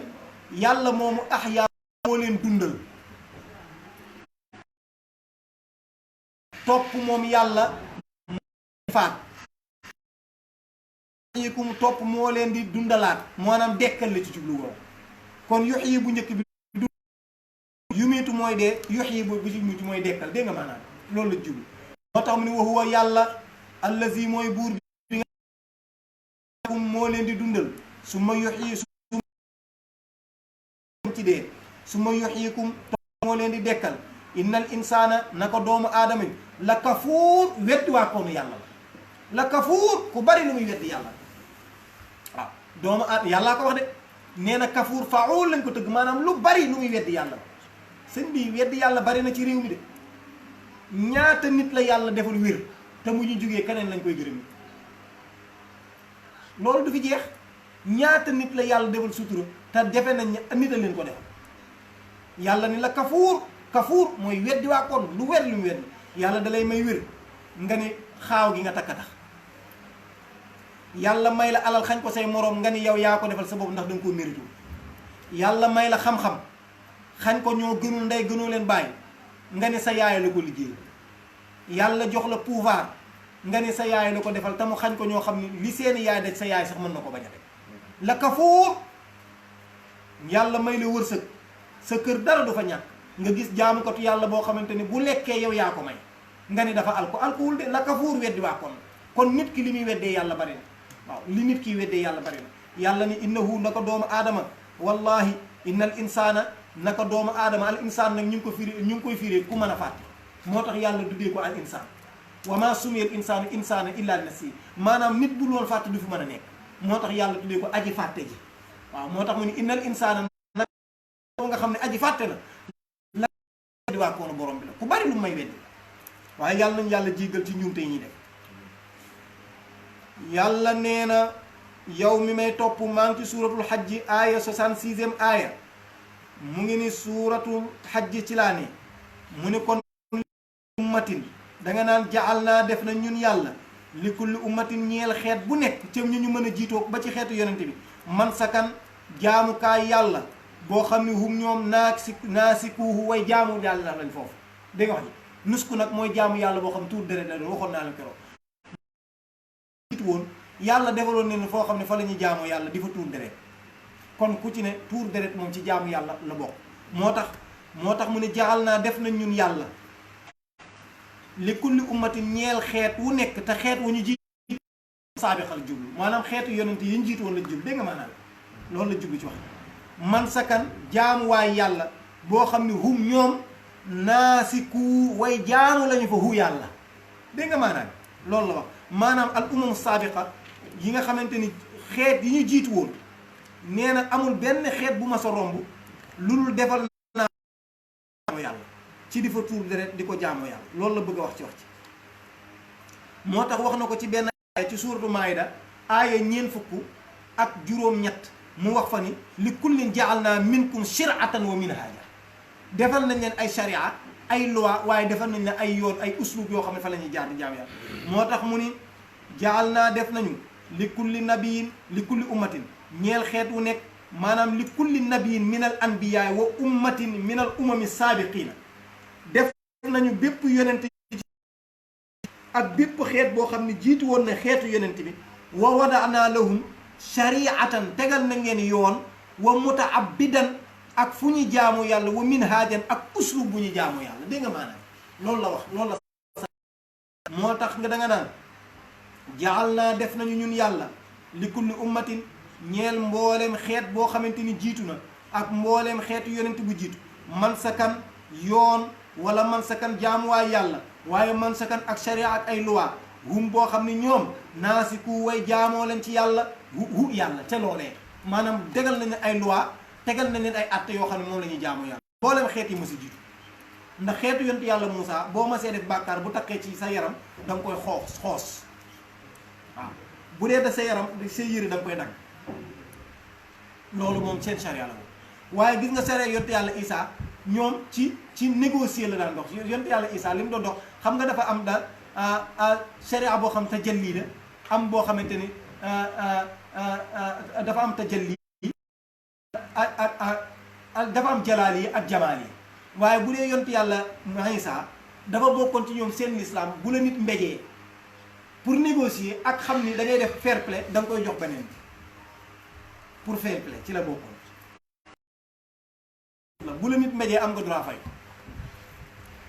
yàlla moomu ahyaa moo leen dundal topp moom yàlla faat yikum topp moo leen di dundalaat maanaam dekkal la ci jublu woo kon yox yi bu njëkk bi yumiitu mooy dee yox yi bu ci mujj mooy dekkal dégg nga maanaam loolu la jublu moo tax mu ne wa huwa yàlla allazi mooy buur bi nga moo leen di dundal su ma yox yi ci dee su ma yox yikum topp moo leen di dekkal innal insaana naka doomu aadama yi la kafuur weddi waa koonu yàlla la kafuur ku bari lu muy weddi yàlla waaw doomu aadama yàllaa ko wax de nee na kafuur faul lañ ko tëgg maanaam lu bari lu muy weddi yàlla sëñ bi weddi yàlla bari na ci réew mi de ñaata nit la yàlla defal wér te mu ñu jógee keneen lañ koy gërëm loolu du fi jeex ñaata nit la yàlla defal sutura te defe nañ nit a leen ko defal yàlla ni la kafuur mooy weddi waa kon lu wer lu mu weddi yàlla da lay may wér nga ni xaaw gi nga takka tax yàlla may la alal xañ ko say moroom nga ni yow yaa ko defal sa bopp ndax da nga koo mérito yàlla may la xam-xam xañ ko ñoo gënul ndey gënoo leen bàyyi nga ni sa yaay la ko liggéey yàlla jox la pouvoir nga ni sa yaay la ko defal te mu xañ ko ñoo xam ni li seeni yaay daj sa yaay sax mën na ko bañ a def la kafuur yàlla may la wërsëg sa kër dara du fa ñàkk nga gis jaamukatu yàlla boo xamante ni bu lekkee yow yaa ko may nga ni dafa alkuwul de la kafuur weddi waa kon nit ki li muy weddee yàlla bari na waaw li nit ki weddee yàlla bari na yàlla ni innahu naka doomu aadama wallahi innal insaana naka doomu aadama al insaan nag ñu ngi koy firee ku mën a fàtte moo tax yàlla duddee ko al insaan wa maa sumiyal insaanu insaana illa nasi maanaam nit bul woon fàtte du fi mën a nekk moo tax yàlla tuddee ko aji fàtte ji waaw moo tax mu ni innal insaana nag nga xam ne aji fàtte la di waa koonu borom bi la ku bari lu may weddi waaye yàlla nañu yàlla jéggal ci njuumte yi ñuy def yàlla nee na yow mi may topp maa ngi ci suuratul xajji aaya 66e aaya mu ngi ni suuratul xajji ci laa ne mu ni kon ummatin danga naan jaal naa def na ñun yàlla li kulli ummatin ñeel xeet bu nekk ci ñu mën a jiitoo ba ci xeetu yonente bi man sakan jaamukaay yàlla boo xam ne hum ñoom naasikuuhu way jaamu yàlla lañ foofu dégg nga wax ji nusku nag mooy jaamu yàlla boo xam tuur deret la doon waxoon naa leen keroog jiitu woon yàlla defaloon ne foo xam ne fa la ñuy jaamoo yàlla di fa tuur deret kon ku ci ne tuur deret moom ci jaamu yàlla la bokk moo tax mu ne jaxal naa def nañ ñun yàlla li kulli ummatin ñeel xeet wu nekk te xeet wu ñu jiit saabixal jublu maanaam xeetu yonent yi ñu jiitu woon la jublu dégg nga maanaam loolu la jublu ci wax man sakan jaamuwaay yàlla boo xam ne hum ñoom naasiku way jaamu lañu fa hu yàlla dégg nga maanaam loolu la wax maanaam al umam saabiqa yi nga xamante ni xeet yi ñu jiitu woon nee na amul benn xeet bu ma sa romb lu dul defal naa jaamu yàlla ci di fa tuur deret di ko jaamu yàlla loolu la bëgg a wax ci moo tax wax na ko ci benn aaya ci suuratu maayida aaya ñeent fukk ak juróom-ñett mu wax fa ni li kullin jaal naa minkum shir'atan wa minhaaja defal nañ leen ay sharia ay loi waaye defal nañ leen ay yoon ay uslub yoo xam ne fa la ñuy jaar di jaam yàlla moo tax mu ni jaal naa def nañu li kulli nabiyin li kulli ummatin ñeel xeet wu nekk maanaam li kulli nabiyin min al anbiyaay wa ummatin min al umami saabiqiina def nañu bépp yonent ak bépp xeet boo xam ne jiitu woon na xeetu yonent bi wa wadaanaa lahum shariatan tegal na ngeen yoon wa mutaabidan ak fu ñu jaamu yàlla wa minhaajan ak uslub bu ñu jaamu yàlla dégg nga maanaam loolu la wax loolu la moo tax nga da nga naan jaal naa def nañu ñun yàlla li kulli ummatin ñeel mboolem xeet boo xamante ni jiitu na ak mbooleem xeetu yonent bu jiitu man sakan yoon wala man sakan jaamuwaay yàlla waaye man sakan ak sharia ak ay loi hum boo xam ne ñoom naasiku way jaamoo leen ci yàlla hu yàlla ca loolee maanaam tegal nañ leen ay loi tegal nañ leen ay atte yoo xam ne moom la ñuy jaamoo yàlla mbooleem xeet yi ma si jiitu ndax xeetu yonent yàlla Moussa boo ma see def bàkkaar bu takkee ci sa yaram da nga koy xoos waaw bu dee da sa yaram sa yëre da nga koy dagg loolu moom seen charia la moom waaye gis nga charia yonent yàlla Isa ñoom ci négocier la daan dox yonent yàlla Isa li mu doon dox xam nga dafa am daal charia boo xam tajalli la am boo xamante ni dafa am tajalli dafa am jalaal yi ak jamaal yi waaye bu dee yonent yàlla Isa dafa bokkoon ci ñoom seen lislaam bu la nit mbéjee pour négocier ak xam ni da ngay def fair play da nga koy jox beneen bi pour fair play ci la bokkoon bu la nit mbéjee am nga droit fay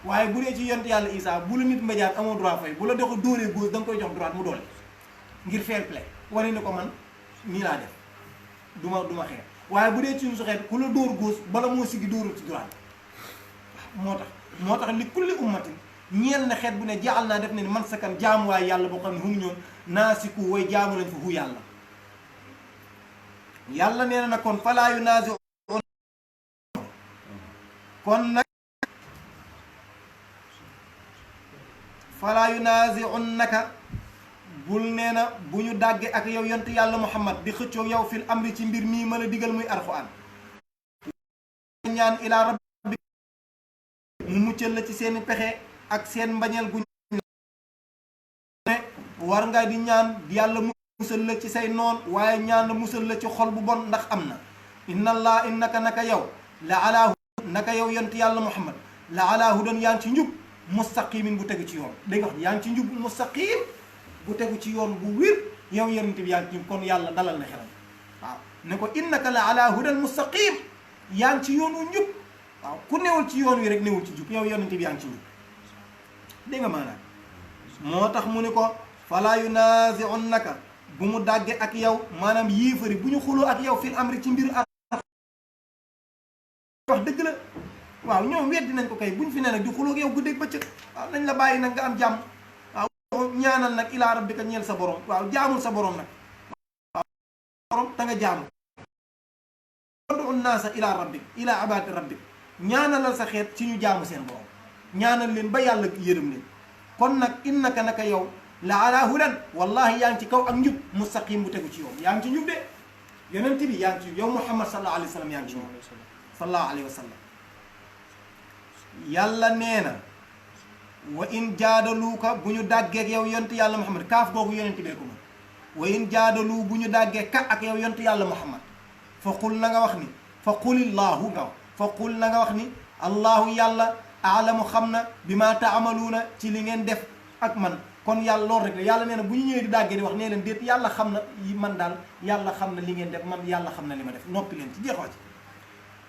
waaye bu dee ci yonent yàlla Isa bu la nit mbéjaat amoo droit fay bu la dox dóoree gauche da nga koy jox droite mu doole ngir fair play wane ni ko man nii laa def du ma xeex waaye bu dee ci su xeet ku la dóor gauche bala moo siggi dóoru ci droite moo tax li kulli ummatin ñeel na xeet bu ne jaal naa def ne ni man sakan jaamuwaay yàlla boo xam ne hum ñoom naasiku way jaamu lañ fa hu yàlla yàlla nee na kon falaa yu naasi kon nag falaa yu naasi un naka bul nee na bu ñu dàggee ak yow yontu yàlla Muhammad di xëccoo yow fil amri ci mbir mii ma la digal muy Alxuraan ñaan ilaa rabbi mu muccal la ci seeni pexe ak seen mbañeel gu ne war nga di ñaan yàlla musal la ci say noon waaye ñaan la musal la ci xol bu bon ndax am na inna allah innaka naka yow la ala naka yow yontu yàlla Muhammad la ala hudan yaa ngi ci njub mustaqimin bu tegu ci yoon dégg nga wax yaa ngi ci njub mustaqim bu tegu ci yoon bu wér yow yonent bi yaa ngi ci kon yàlla dalal na xelam waaw ne ko innaka la ala hudan mustaqim yaa ngi ci yoon wu njub waaw ku newul ci yoon wi rek newul ci njub yow yonent bi yaa ngi ci njub dégg nga maanaam moo tax mu ne ko falaa yunazi'unnaka bu mu dàgge ak yow maanaam yéefari bu ñu xuloo ak yow fil amri ci mbir wax dëgg la waaw ñoom weddi nañ ko kay buñ fi ne nag di xuloo ak yow guddeeg bëccëg waaw nañ la bàyyi nag nga am jàmm waaw ñaanal nag ilaa rabbika ñeel sa borom waaw jaamul sa borom nag waaw borom ta nga jaamu ud'u naasa ilaa rabbik ilaa ibaadati rabbik ñaanalal sa xeet ci ñu jaamu seen borom ñaanal leen ba yàlla yërëm leen kon nag innaka naka yow la ala hudan wallahi yaa ngi ci kaw ak njub mustaqim bu tegu ci yow yaa ngi ci njub de yonent bi yaa ngi ci yow Muhammad sallallahu alayhi wa sallam yaa ngi ci njub sallallahu alayhi wa sallam yàlla nee na wa in jaadaluuka bu ñu dàggeek yow yonent yàlla Muhammad kaaf googu yonent bee ko mën wa in jaadalu bu ñu dàggee ka ak yow yonent yàlla Muhammad fa qul na nga wax ni fa qulillaahu nga wax fa qul na nga wax ni allahu yàlla aalamu xam na bi ma taamaluuna ci li ngeen def ak man kon yàlla loolu rek la yàlla nee na bu ñu ñëwee di dàggee di wax nee leen déet yàlla xam na man daal yàlla xam na li ngeen def man yàlla xam na li ma def noppi leen ci jeexoo ci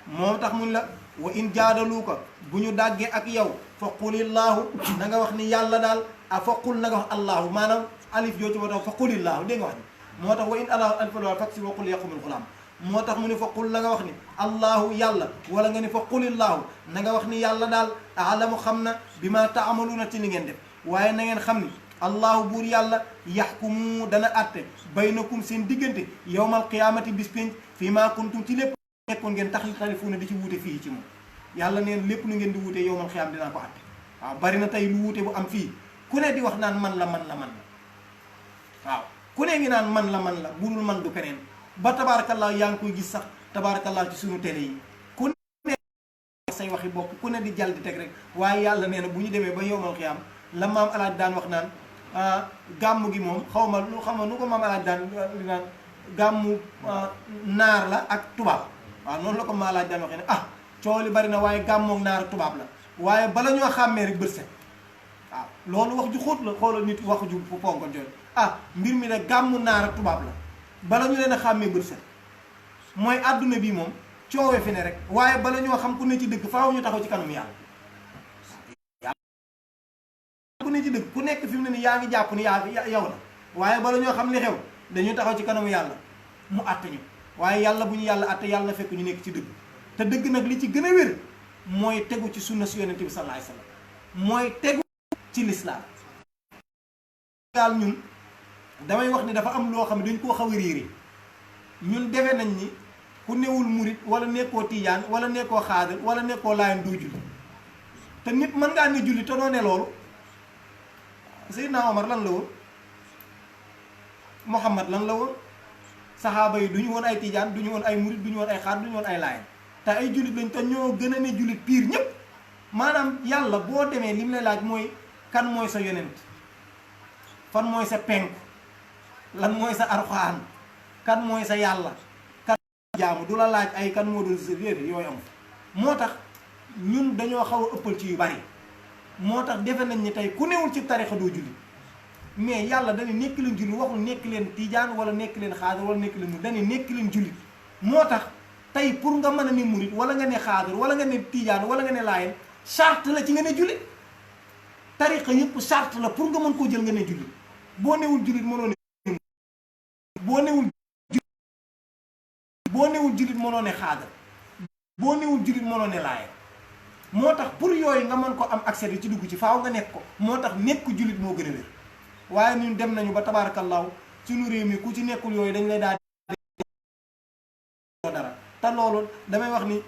moo tax mun la wa in jaadaluuka bu ñu dàggee ak yow fa qulillaahu na nga wax ni yàlla daal fa qul na nga wax allahu maanaam alif joo ci moo tax fa qulillaahu dégg nga wax ni moo tax wa in allahu alfalwal fak si wa qul yaqumul xulaam moo tax mu ne fa qul na nga wax ni allahu yàlla wala nga ni fa qulillaahu na nga wax ni yàlla daal aalamu xam na bi ma taamaluuna ci li ngeen def waaye na ngeen xam ni allahu buur yàlla yaxkumu dana atte baynakum seen diggante yawmal qiyaamati bis pénc fii maa kuntum ci lépp nekkoon ngeen tax talifuuna di ci wuute fii ci moom yàlla neen lépp lu ngeen di wuute yawmal qiyaam dinaa ko atte waaw bari na tey lu wuute bu am fii ku ne di wax naan man la waaw ku ne ngi naan man la budul man du keneen ba tabaarakallaa yaa ngi koy gis sax tabaarakallaa ci suñu télé yi ku ne say waxi bopp ku ne di jal di teg rek waaye yàlla nee na bu ñu demee ba yawmal qiyaam la maam alaaj daan wax naan gàmmu gi moom xaw ma nu ko maam alaaj daan di naan gàmmu naar la ak tubaab waaw noonu la ko maam alaaj daan waxee ne coow li bari na waaye gàmmoog naar ak tubaab la waaye bala ñoo xàmmee rek bët set waaw loolu wax ju xóot la xoolal nit wax ju fu ponkon jooy mbir mi ne gàmmu naar ak tubaab la bala ñu leen a xàmmee bët set mooy àdduna bi moom coowee fi ne rek waaye bala ñoo xam ku ne ci dëgg faaw ñu taxaw ci kanam yàlla ku ne ci dëgg ku nekk fi mu ne ni yaa ngi jàpp ni yow la waaye bala ñoo xam li xew dañuy taxaw ci kanamu yàlla mu àtte ñu waaye yàlla bu ñu yàlla atte yàlla na fekk ñu nekk ci dëgg te dëgg nag li ci gën a wér mooy tegu ci sunna si yonente bi sallallahu alayhi wasallam mooy tegu ci lislaam gaal ñun damay wax ni dafa am loo xam ne dañ koo xaw a réere ñun defe nañ ni ku newul murit wala nekkoo tijaan wala nekkoo xaadir wala nekkoo laayan doo julli te nit mën ngaa ne julli te doo ne loolu Seydina Omar lan la woon Muhammad lan la woon saxaaba yi du ñu woon ay tijaan du ñu woon ay murit du ñu woon ay xaadir du ñu woon ay laayan te ay jullit lañ te ñoo gën a ne jullit piir ñëpp maanaam yàlla boo demee li mu lay laaj mooy kan mooy sa yonent fan mooy sa penku lan mooy sa arxaan kan mooy sa yàlla kan jaamu du la laaj ay kan moo doon sa yooyu am moo tax ñun dañoo xaw a ëppal ci yu bari moo tax defe nañ ni tey ku newul ci tarixa doo julli mais yàlla dañu nekk leen julli waxul nekk leen tijaan wala nekk leen xaadir wala nekk leen murit dañu nekk leen julli moo tax tey pour nga mën a ne murit wala nga ne xaadir wala nga ne tijaan wala nga ne laayeen charte la ci nga ne julli tarixa yëpp charte la pour nga mën koo jël nga ne julli boo newul jullit mënoo ne boo newul jullit mënoo ne xaadir boo newul jullit mënoo ne laayeen moo tax pour yooyu nga mën ko am accès ci dugg ci faaw nga nekk ko moo tax nekk jullit moo gën a wér waaye ñun dem nañu ba tabaarakallaahu suñu réew mi ku ci nekkul yooyu dañ lay daal dara te loolu damay wax ni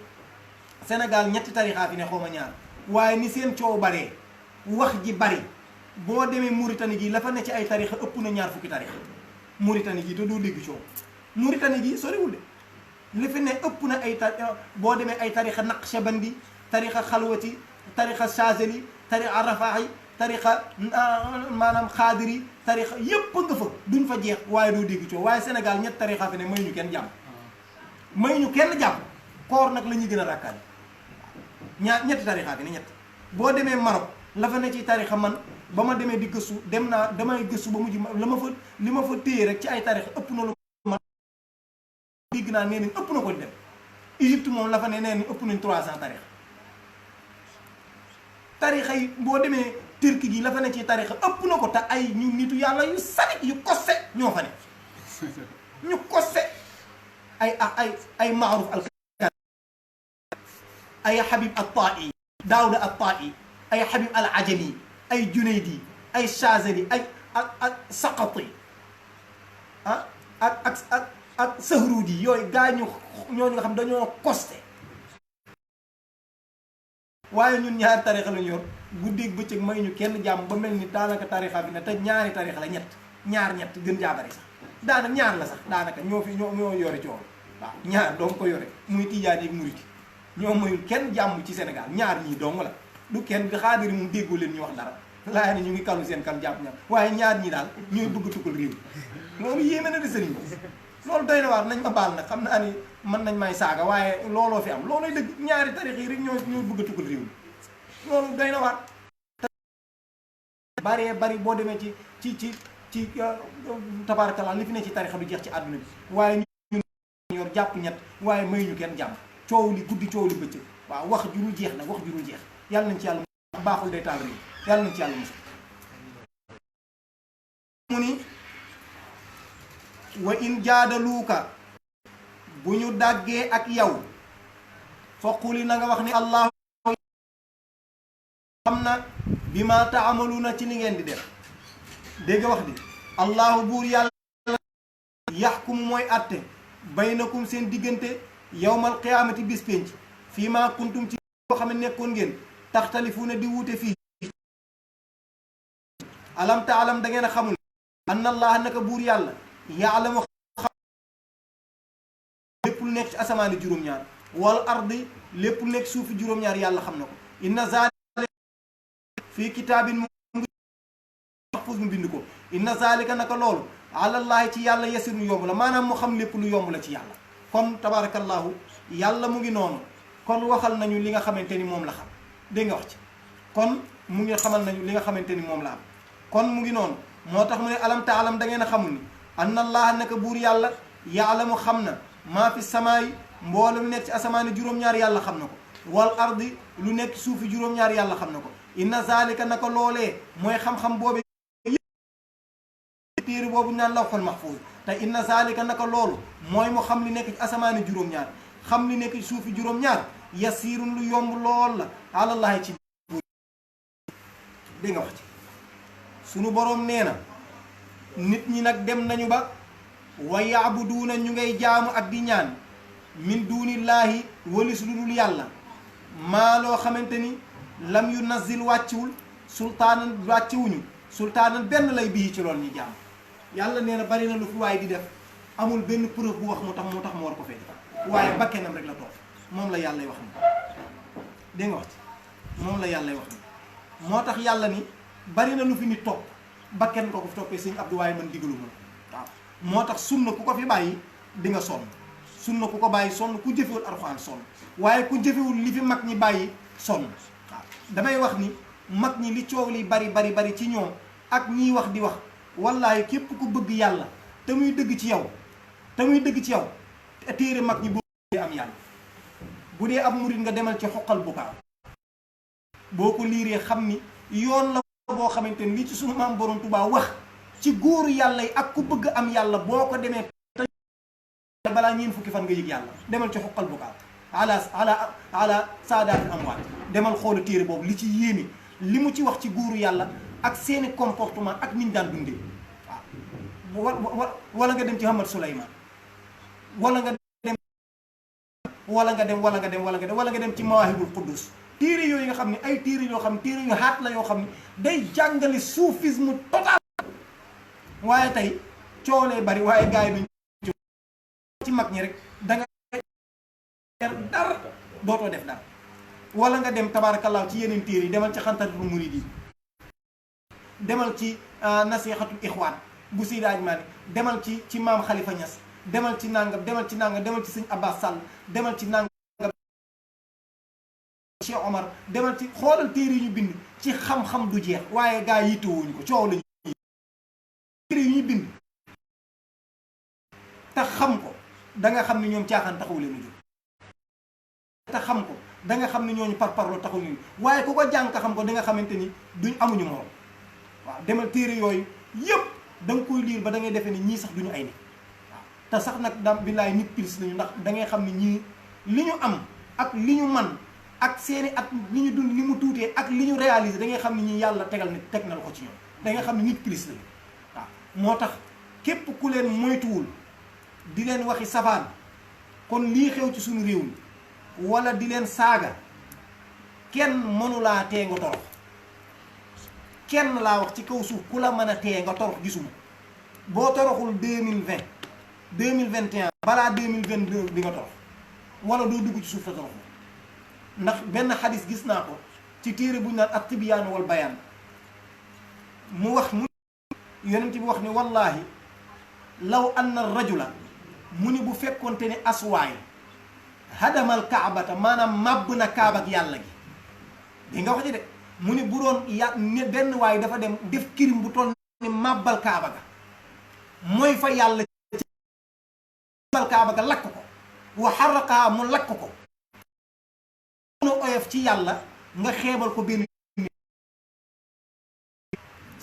Sénégal ñetti tarixaa fi ne xaw ma ñaar waaye ni seen coow baree wax ji bari boo demee Mauritanie gi la fa ne ci ay tarixa ëpp na ñaar fukki tarixa Mauritanie gi te doo dégg coow Mauritanie gi soriwul de li fi ne ëpp na ay boo demee ay tarixa naqshbandi tarixa xalwati tarixa chazeli tarixa rafaaxi tarixa maanaam xaadiri tarixa yépp nga fa duñ fa jeex waaye doo dégg coow waaye Sénégal ñett tarixa fi ne may ñu kenn jàmm may ñu kenn jàmm koor nag la ñuy gën a rakkaale ñetti tarixa fi ne ñett boo demee Maroc la fa ne ci tarixa man ba ma demee di gëstu dem naa damay gëstu ba mujj li ma fa téye rek ci ay tarixa ëpp na lu ma dégg naa nee nañ ëpp na ko di dem Égypte moom la fa ne nee nañ ëpp nañ 300 tarixa yi boo demee Turquie gi la fa ne ci tarixa ëpp na ko te ay ñu nitu yàlla yu sadik yu kosse ñoo fa ne ñu kosse ay Maaruf al ay Habib al-Ta'i Daawuda al-Ta'i ay Habib al-Ajami ay Junaydi ay Chazeli ay ak Saqati ak Sahrudi yooyu gaa ñooñu nga xam dañoo koste waaye ñun ñaari tarixa lañu yor guddeeg bëccëg may ñu kenn jàmm ba mel ni daanaka tarixa bi ne te ñaari tarixa la ñett gën jaabari sax daanaka ñaar la sax daanaka ñoo yore coow waaw ñaar dong ko yore muy tijaan yi murit ñoo mayul kenn jàmm ci Sénégal ñaar ñii dong la du kenn xaadiri mu déggoo leen ñu wax dara laaya ne ñu ngi kalu seen kan jàpp ñaar waaye ñaar ñii daal ñooy bëgg tukkal réew loolu yéeme na di sëriñ loolu doy na waar nañ ma baal nag xam naa ni mën nañ may saaga waaye looloo fi am loolooy dëgg ñaari tarix yi rek ñoo bëgg a tukkal réew mi loolu doy na waar bari boo demee ci tabarakallah li fi ne ci tarixa du jeex ci àdduna bi waaye ñu yor jàpp ñett waaye may ñu kenn jàmm coow li guddi coow li bëccëg waaw wax ju dul jeex nag wax ju dul jeex yàlla nañ ci yàlla baaxul day taal réew yàlla nañ ci yàlla mosul mu ni wa in jaadaluuka bu ñu dàggee ak yow fa quli na nga wax ni allahu xam na bi ma taamaluuna ci li ngeen di def dégg wax di allahu buur yàlla yaxkumu mooy atte baynakum seen diggante yawmal qiyaamati bis pénc fii ma kuntum ci boo xam ne nekkoon ngeen taxtalifuuna di wuute fii alam taalam da ngeen a xamul anna allaha naka buur yàlla yaalamu lépp lu nekk ci asamaani juróom-ñaar wal ardi lépp lu nekk suufi juróom-ñaar yàlla xam na ko inna zalika fii kitaabin mu mahfuz mu bind ko inna zalika naka loolu alallahi ci yàlla yasir lu yomb la maanaam mu xam lépp lu yomb la ci yàlla kon tabarakallahu yàlla mu ngi noonu kon waxal nañu li nga xamante ni moom la xam dégg nga wax ci kon mu ngi xamal nañu li nga xamante ni moom la am kon mu ngi noonu moo tax mu ne alam taalam da ngeen a xamul ni anna allaha naka buur yàlla yaalamu xam na maa fi samaayi mboolem nekk ci asamaani juróom-ñaar yàlla xam na ko wal ardi lu nekk suufi juróom-ñaar yàlla xam na ko inna zalika naka loolee mooy xam-xam boobe téere boobu ñu naan lawhul mahfuz te inna zalika naka loolu mooy mu xam li nekk ci asamaani juróom-ñaar xam li nekk ci suufi juróom-ñaar yasiirun lu yomb lool la alallahi ci dégg nga wax ci sunu boroom nee na nit ñi nag dem nañu ba wa yaabuduuna ñu ngay jaamu ak di ñaan min duunillaahi walis lu dul yàlla maa loo xamante ni lam yu nazil wàcciwul sultaanan wàcciwuñu sultaanan benn lay bii ci loolu ñu jaam yàlla nee na bari na lu fi waaye di def amul benn preuve bu wax mu tax mu war ko fee def waaye bakkenam rek la toog moom la yàlla wax ni dégg nga wax ci moom la yàlla wax ni moo tax yàlla ni bari na lu fi nit topp bakken ko ko fi toppee sëñ Abdou waaye man digalu ma waaw moo tax sunna ku ko fi bàyyi di nga sonn sunna ku ko bàyyi sonn ku jëfewul alxuraan sonn waaye ku jëfewul li fi mag ñi bàyyi sonn waaw damay wax ni mag ñi li coow li bari ci ñoom ak ñiy wax di wax wallaahi képp ku bëgg yàlla te muy dëgg ci yow téere mag ñi boo am yàlla bu dee ab murit nga demal ci xoqal bu kaaw boo ko liiree xam ni yoon la boo xamante ni li ci sunu maam borom Tuubaa wax ci góoru yàlla yi ak ku bëgg am yàlla boo ko demee balaa ñeen fukki fan nga yëg yàlla demal ci xoqal bu kaaw ala saadaati amwaat demal xoola téere boobu li ci yéeme li mu ci wax ci góoru yàlla ak seeni comportement ak niñ daan dundee waaw wala nga dem ci Hamad Souleymane wala nga dem ci Mawaahibul Quddus téere yooyu nga xam ne ay téere yoo xam ne téere yu xaat la yoo xam ne day jàngale soufisme total waaye tey coolee bari waaye gars yi duñ ci mag ñi rek da nga dara dootoo def dara wala nga dem tabaarakallaa ci yeneen téere yi demal ci xantaratul murid yi demal ci nasihatul ixwaan bu Seydi Hadji Malick demal ci maam Khalifa Niass demal ci nangam demal ci sëñ Abbas Sall demal ci nangam Cheikh Omar demal ci xoolal téere yi ñu bind ci xam-xam du jeex waaye gaa yi yittewuñu ko coow lañu téere yi ñu bind te xam ko da nga xam ne ñoom caaxaan taxaw leen jóg te xam ko da nga xam ne ñooñu parparloo taxaw leen waaye ku ko jàng ka xam ko da nga xamante ni duñ amuñu morom waaw demal téere yooyu yëpp da nga koy liir ba da ngay defee ni ñii sax duñu ay nit waaw te sax nag daam billaay nit pilis lañu ndax da ngay xam ne ñii li ñu am ak li ñu man ak seeni at li ñu dund li mu tuutee ak li ñu réalisé da ngay xam ne ñii yàlla teg na la ko ci ñoom da ngay xam ne nit pilis lañu waaw moo tax képp ku leen moytuwul di leen waxi safaan kon lii xew ci suñu réew mi wala di leen saaga kenn mënulaa tee nga torox kenn laa wax ci kaw suuf ku la mën a tee nga torox gisuma boo toroxul 2020 2021 balaa 2022 di nga torox wala doo dugg ci suuf te toroxul ndax benn xadis gis naa ko ci téere bu ñu naan ak tibyaan wal bayaan mu wax mu yonent bi wax ni wallahi law anna rajula mu ni bu fekkoonte ni aswaay hadamal kaabata maanaam màbb na kaabak yàlla gi di nga wax ji de mu ni bu doon benn waay dafa dem def kirim bu toll ni màbbal kaaba ga mooy fa yàlla màbbal kaaba ga lakk ko wa xaraqaa mu lakk ko mën a oyof ci yàlla nga xeebal ko benn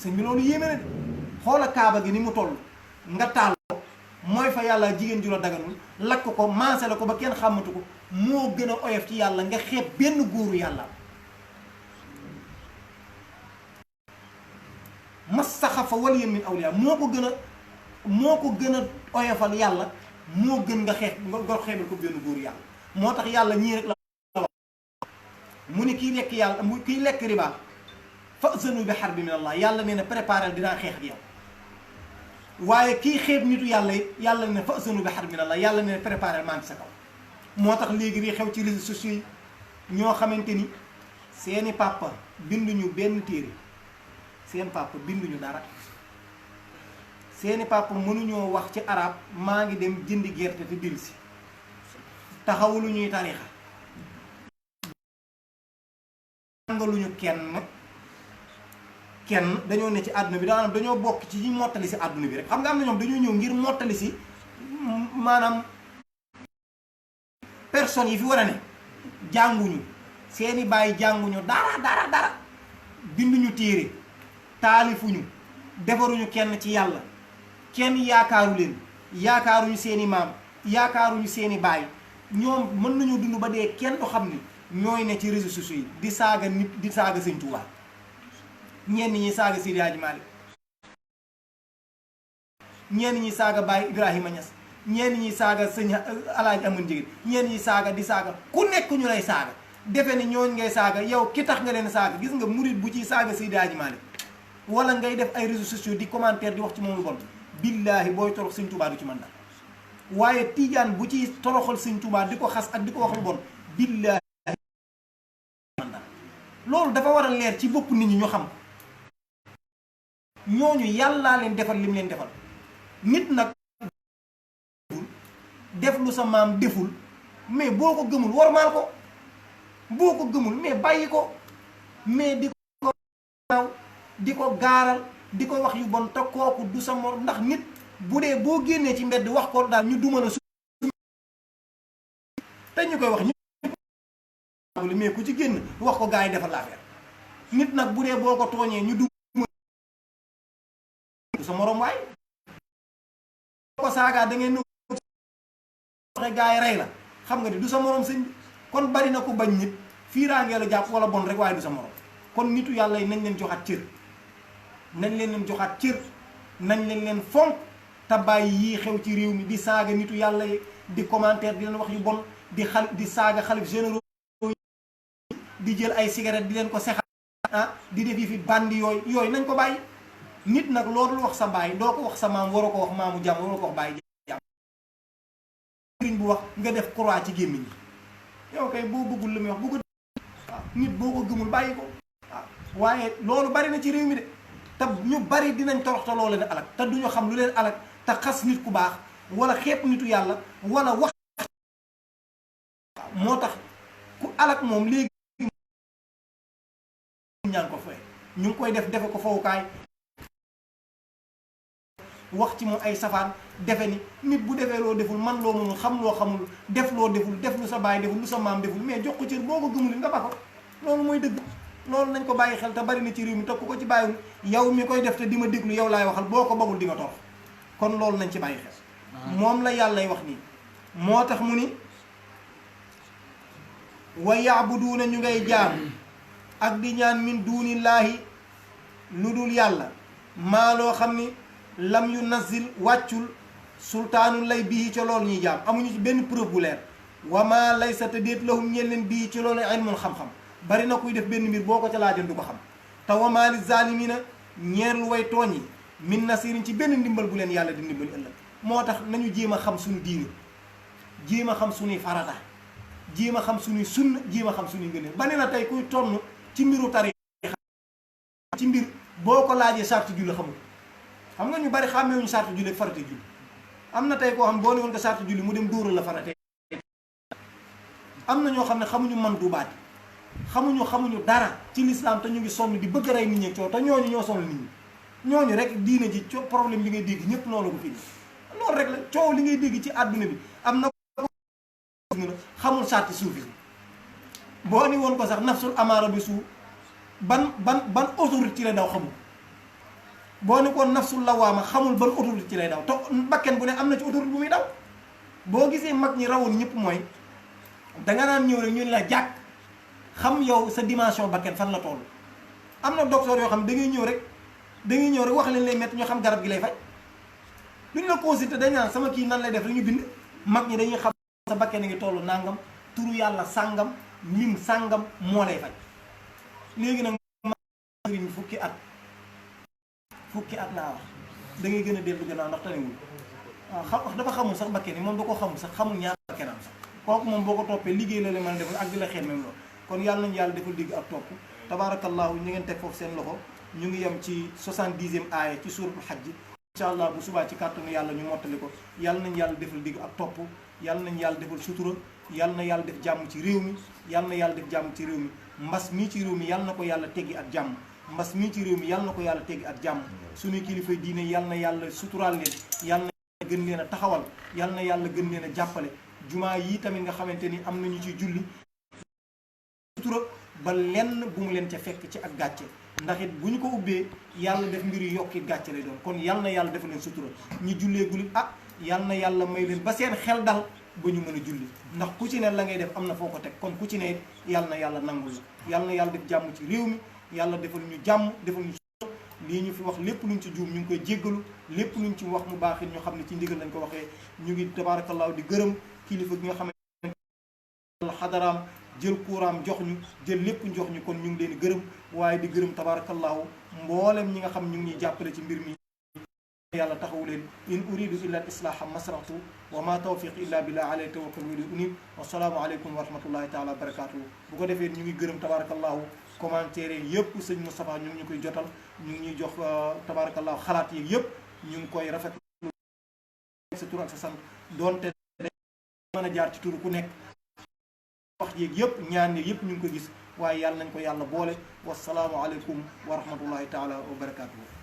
sëñ bi loolu yéeme na de xoola kaaba gi ni mu toll nga taal ko mooy fa yàlla jigéen ju la daganul lakk ko maase la ko ba kenn xàmmatu ko moo gën a oyof ci yàlla nga xeeb benn góoru yàlla mastaxafa waliyan min awliya moo ko gën a oyofal yàlla moo gën nga xeebal ko benn góoru yàlla moo tax yàlla ñii rek la wax mu ni kiy lekk yàlla kiy lekk riba fa'zanu bi harbi min allah yàlla nee na préparé dinaa xeex ak yow waaye kii xeeb nitu yàlla yàlla ne fa'zanu bi harbi min allah yàlla nee na préparé maa ngi sa kaw moo tax léegi di xew ci réseaux sociaux yi ñoo xamante ni seeni papa binduñu benn téere seen papa binduñu dara seeni papa mënuñoo wax ci arab maa ngi dem jëndi gerte te dil si taxawulu ñuy tarixa jàngaluñu kenn dañoo ne ci àdduna bi daanam dañoo bokk ci ñi mottali si àdduna bi rek xam nga am na ñoom dañoo ñëw ngir mottali si maanaam personnes yi fi war a ne jànguñu seeni bàyyi jànguñu dara binduñu téere taalifuñu defaruñu kenn ci yàlla kenn yaakaaru leen, yaakaaruñu seeni maam, yaakaaruñu seeni baay, ñoom mën nañu dund ba dee kenn du xam ni ñooy ne ci réseaux sociaux yi di saaga nit, di saaga Sëñ Tuubaa. ñenn ñi saaga Seydi Hadji Malick, ñenn ñi saaga Baye Ibrahima Niass, ñenn ñi saaga sëñ Alaaji Amadou Ndiéguène, ñenn ñi saaga di saaga ku nekk ñu lay saaga defe ni ñooñ ngay saaga. yow ki tax nga leen saaga, gis nga murit bu ci saaga Seydi Hadji Malick wala ngay def ay réseaux sociaux di commentaire di wax ci moom lu bon, billaahi booy torox Sëñ Tuubaa du ci mën dara. waaye tijaan bu ci toroxal Sëñ Tuubaa di ko xas ak di ko wax lu bon, billaahi mën dara. loolu dafa war a leer ci bopp nit ñi ñu xam ñooñu yàllaa leen defal lim leen defal. nit nag def lu sa maam deful, mais boo ko gëmul wormaal ko, boo ko gëmul mais bàyyi ko, mais di ko naaw di ko gaaral di ko wax yu bon te kooku du sa mor. ndax nit bu dee boo génnee ci mbedd wax ko daal ñu duma la su te ñu koy wax ñu mais ku ci génn wax ko gaa yi defal l'affaire. nit nag bu dee boo ko tooñee ñu duma du sa morom waay. ko saaga da ngeen waxe gaa yi rey la, xam nga ni du sa morom sëñ bi. kon bari na ko bañ nit fiiraangee la jàpp wala bon rek waaye du sa morom. kon nitu yàlla yi nañ leen joxaat cër, nañ leen joxaat cër, nañ leen fonk te bàyyi yii xew ci réew mi di saaga nitu yàlla yi, di commentaire di leen wax yu bon, di saaga xalif généraux, di jël ay cigarette di leen ko sexal di def yi fi bandi yooyu nañ ko bàyyi. nit nag loolu wax sa baay doo ko wax sa maam, waroo ko wax maamu jàmm, waroo ko wax bàyyi jàmm. sëriñ bu wax nga def croix ci gémmiñ gi, yow kay boo bëggul lu muy wax bu ko waaw nit boo ko gëmul bàyyi ko waaw. waaye loolu bari na ci réew mi de, te ñu bari dinañ torox te loolu leen alak te duñu xam lu leen alak, te xas nit ku baax wala xeeb nitu yàlla wala wax. moo tax ku alak moom léegi ñaan ko fay ñu ngi koy defe ko fowukaay, wax ci moom ay safaan, defe ni nit bu defee loo deful, man loo mënul, xam loo xamul, def loo deful, def lu sa baay deful, lu sa maam deful, mais jox ko cër. boo ko gëmul nga ba ko. loolu mooy dëgg. loolu nañ ko bàyyi xel te bari na ci réew mi te ku ko ci bàyyiwul, yow mi koy def te di ma déglu yow laay waxal, boo ko bagul di nga torox. kon loolu nañ ci bàyyi xel. moom la yàllay wax nii. moo tax mu ni wa yaabuduuna ñu ngay jaam ak di ñaan min duunillaahi lu dul yàlla maa loo xam ni lam yu nazil wàccul sultaanu lay bii ca loolu ñuy jaam, amuñu ci benn preuve bu leer. wa maa laysa te déet lahum ñeel leen bii ci loolu ilmun xam-xam. bari na kuy def benn mbir boo ko ca laajoon du ko xam. te wa maa li zaalimiina ñeer lu way tooñ yi min nasirin ci benn ndimbal bu leen yàlla di ndimbal ëllëg. moo tax nañu jéem a xam suñu diine, jéem a xam suñuy farata, jéem a xam suñuy sunna, jéem a xam suñuy ngëneel. ba ne na tey kuy tonn ci mbiru tariixa ci mbir boo ko laajee sartu julli xamul. xam nga ñu bari xàmmeewuñu sartu julli farate julli. am na tey koo xam boo ne woon ko sartu julli mu dem dóoral la farate. am na ñoo xam ne xamuñu man du baat, xamuñu dara ci lislaam te ñu ngi sonn di bëgg a rey nit ñi coow te ñooñu ñoo sonn nit ñi. ñooñu rek diine ji problème bi ngay dégg ñëpp noonu ko fii loolu rek la coow li ngay dégg ci àdduna bi am na xamul sarti suufi boo ni woon ko sax nafsul amaara bi suu ban autorité ci lay daw xamul. boo ni ko nafsul lawaama xamul ban autorité ci lay daw te bakken bu ne am na ci autorité bu muy daw. boo gisee mag ñi rawoon ñëpp mooy danga naan ñëw rek ñu la jàkk xam yow sa dimension bakken fan la toll. am na docteur yoo xam da ngay ñëw rek wax leen lay métti ñoo xam garab gi lay faj duñ la consulté dañ naan sama kii nan lay def rek ñu bind. mag ñi dañuy xam sa bakken a ngi toll nangam turu yàlla sàngam lim sàngam moo lay faj. léegi nag sëriñ fukki at laa wax da ngay gën a dellu gannaaw ndax tanewul waaw dafa xamul sax bakken yi moom da ko xamul sax xamul ñaar bakkenam sax kooku moom boo ko toppee liggéey la mën a defal ak di la xeet même loolu. kon yàlla nañu yàlla defal digg ak topp tabaarakallaahu ñu ngeen teg foofu seen loxo ñu ngi yem ci 70e aaya ci suuratul Hajj. incha allah bu subaa ci kàttanu yàlla ñu mottali ko. yàlla nañu yàlla defal digg ak topp, yàlla nañu yàlla defal sutura, yàlla na yàlla def jàmm ci réew mi, yàlla na yàlla def jàmm ci réew mi. mbas mii ci réew mi yàlla na ko yàlla teggi ak jàmm, mbas mii ci réew mi yàlla na ko yàlla teggi ak jàmm. suñuy kilifay diine yàlla na yàlla suturaal leen, yàlla na gën leen a taxawal, yàlla na yàlla gën leen a jàppale. jumaa yi tamit nga xamante ni am nañu ci julli sutura ba lenn bu mu leen ca fekk ci ak gàcce. ndax it bu ñu ko ubbee yàlla def mbir yu yokki gàcce lay doon kon yal na yàlla defal leen sutura ñi jullee gulit yal na yàlla may leen ba seen xel dal ba ñu mën a julli ndax ku ci ne la ngay def am na foo ko teg kon ku ci ne yal na yàlla nangul yal na yàlla def jàmm ci réew mi yàlla defal ñu jàmm defal ñu lii ñu fi wax lépp luñ ci juum ñu ngi koy jéggalu lépp luñ ci wax mu baaxit ñu xam ne ci ndigal lañ ko waxee ñu ngi tabaarakallaahu di gërëm kilifa gi nga xam ne xadaraam jël kuuraam jox ñu jël lépp jox ñu kon ñu ngi leen di gërëm waaye di gërëm tabaarakallaahu mboolem ñi nga xam ñu ngi ñuy jàppale ci mbir mi yàlla taxawu leen in uridu illa al islaaha masratu wa ma tawfiq illa billah alayhi tawakkal wa ilayhi unib wa salaamu aleykum wa rahmatullahi taala wa barakatuhu bu ko defee ñu ngi gërëm tabaarakallaahu commentaire yëpp sëñ Moustapha ñu ngi ñu koy jotal ñu ngi ñuy jox tabaarakallaahu xalaat yi yëpp ñu ngi koy rafet sa tur ak sa sant doonte mën a jaar ci turu ku nekk wax yeeg yëpp ñaan yeeg yëpp ñu ngi ko gis waaye yàlla nañ ko yàlla boole wasalaamu aleykum wa rahmatullahi taala wa barakatuhu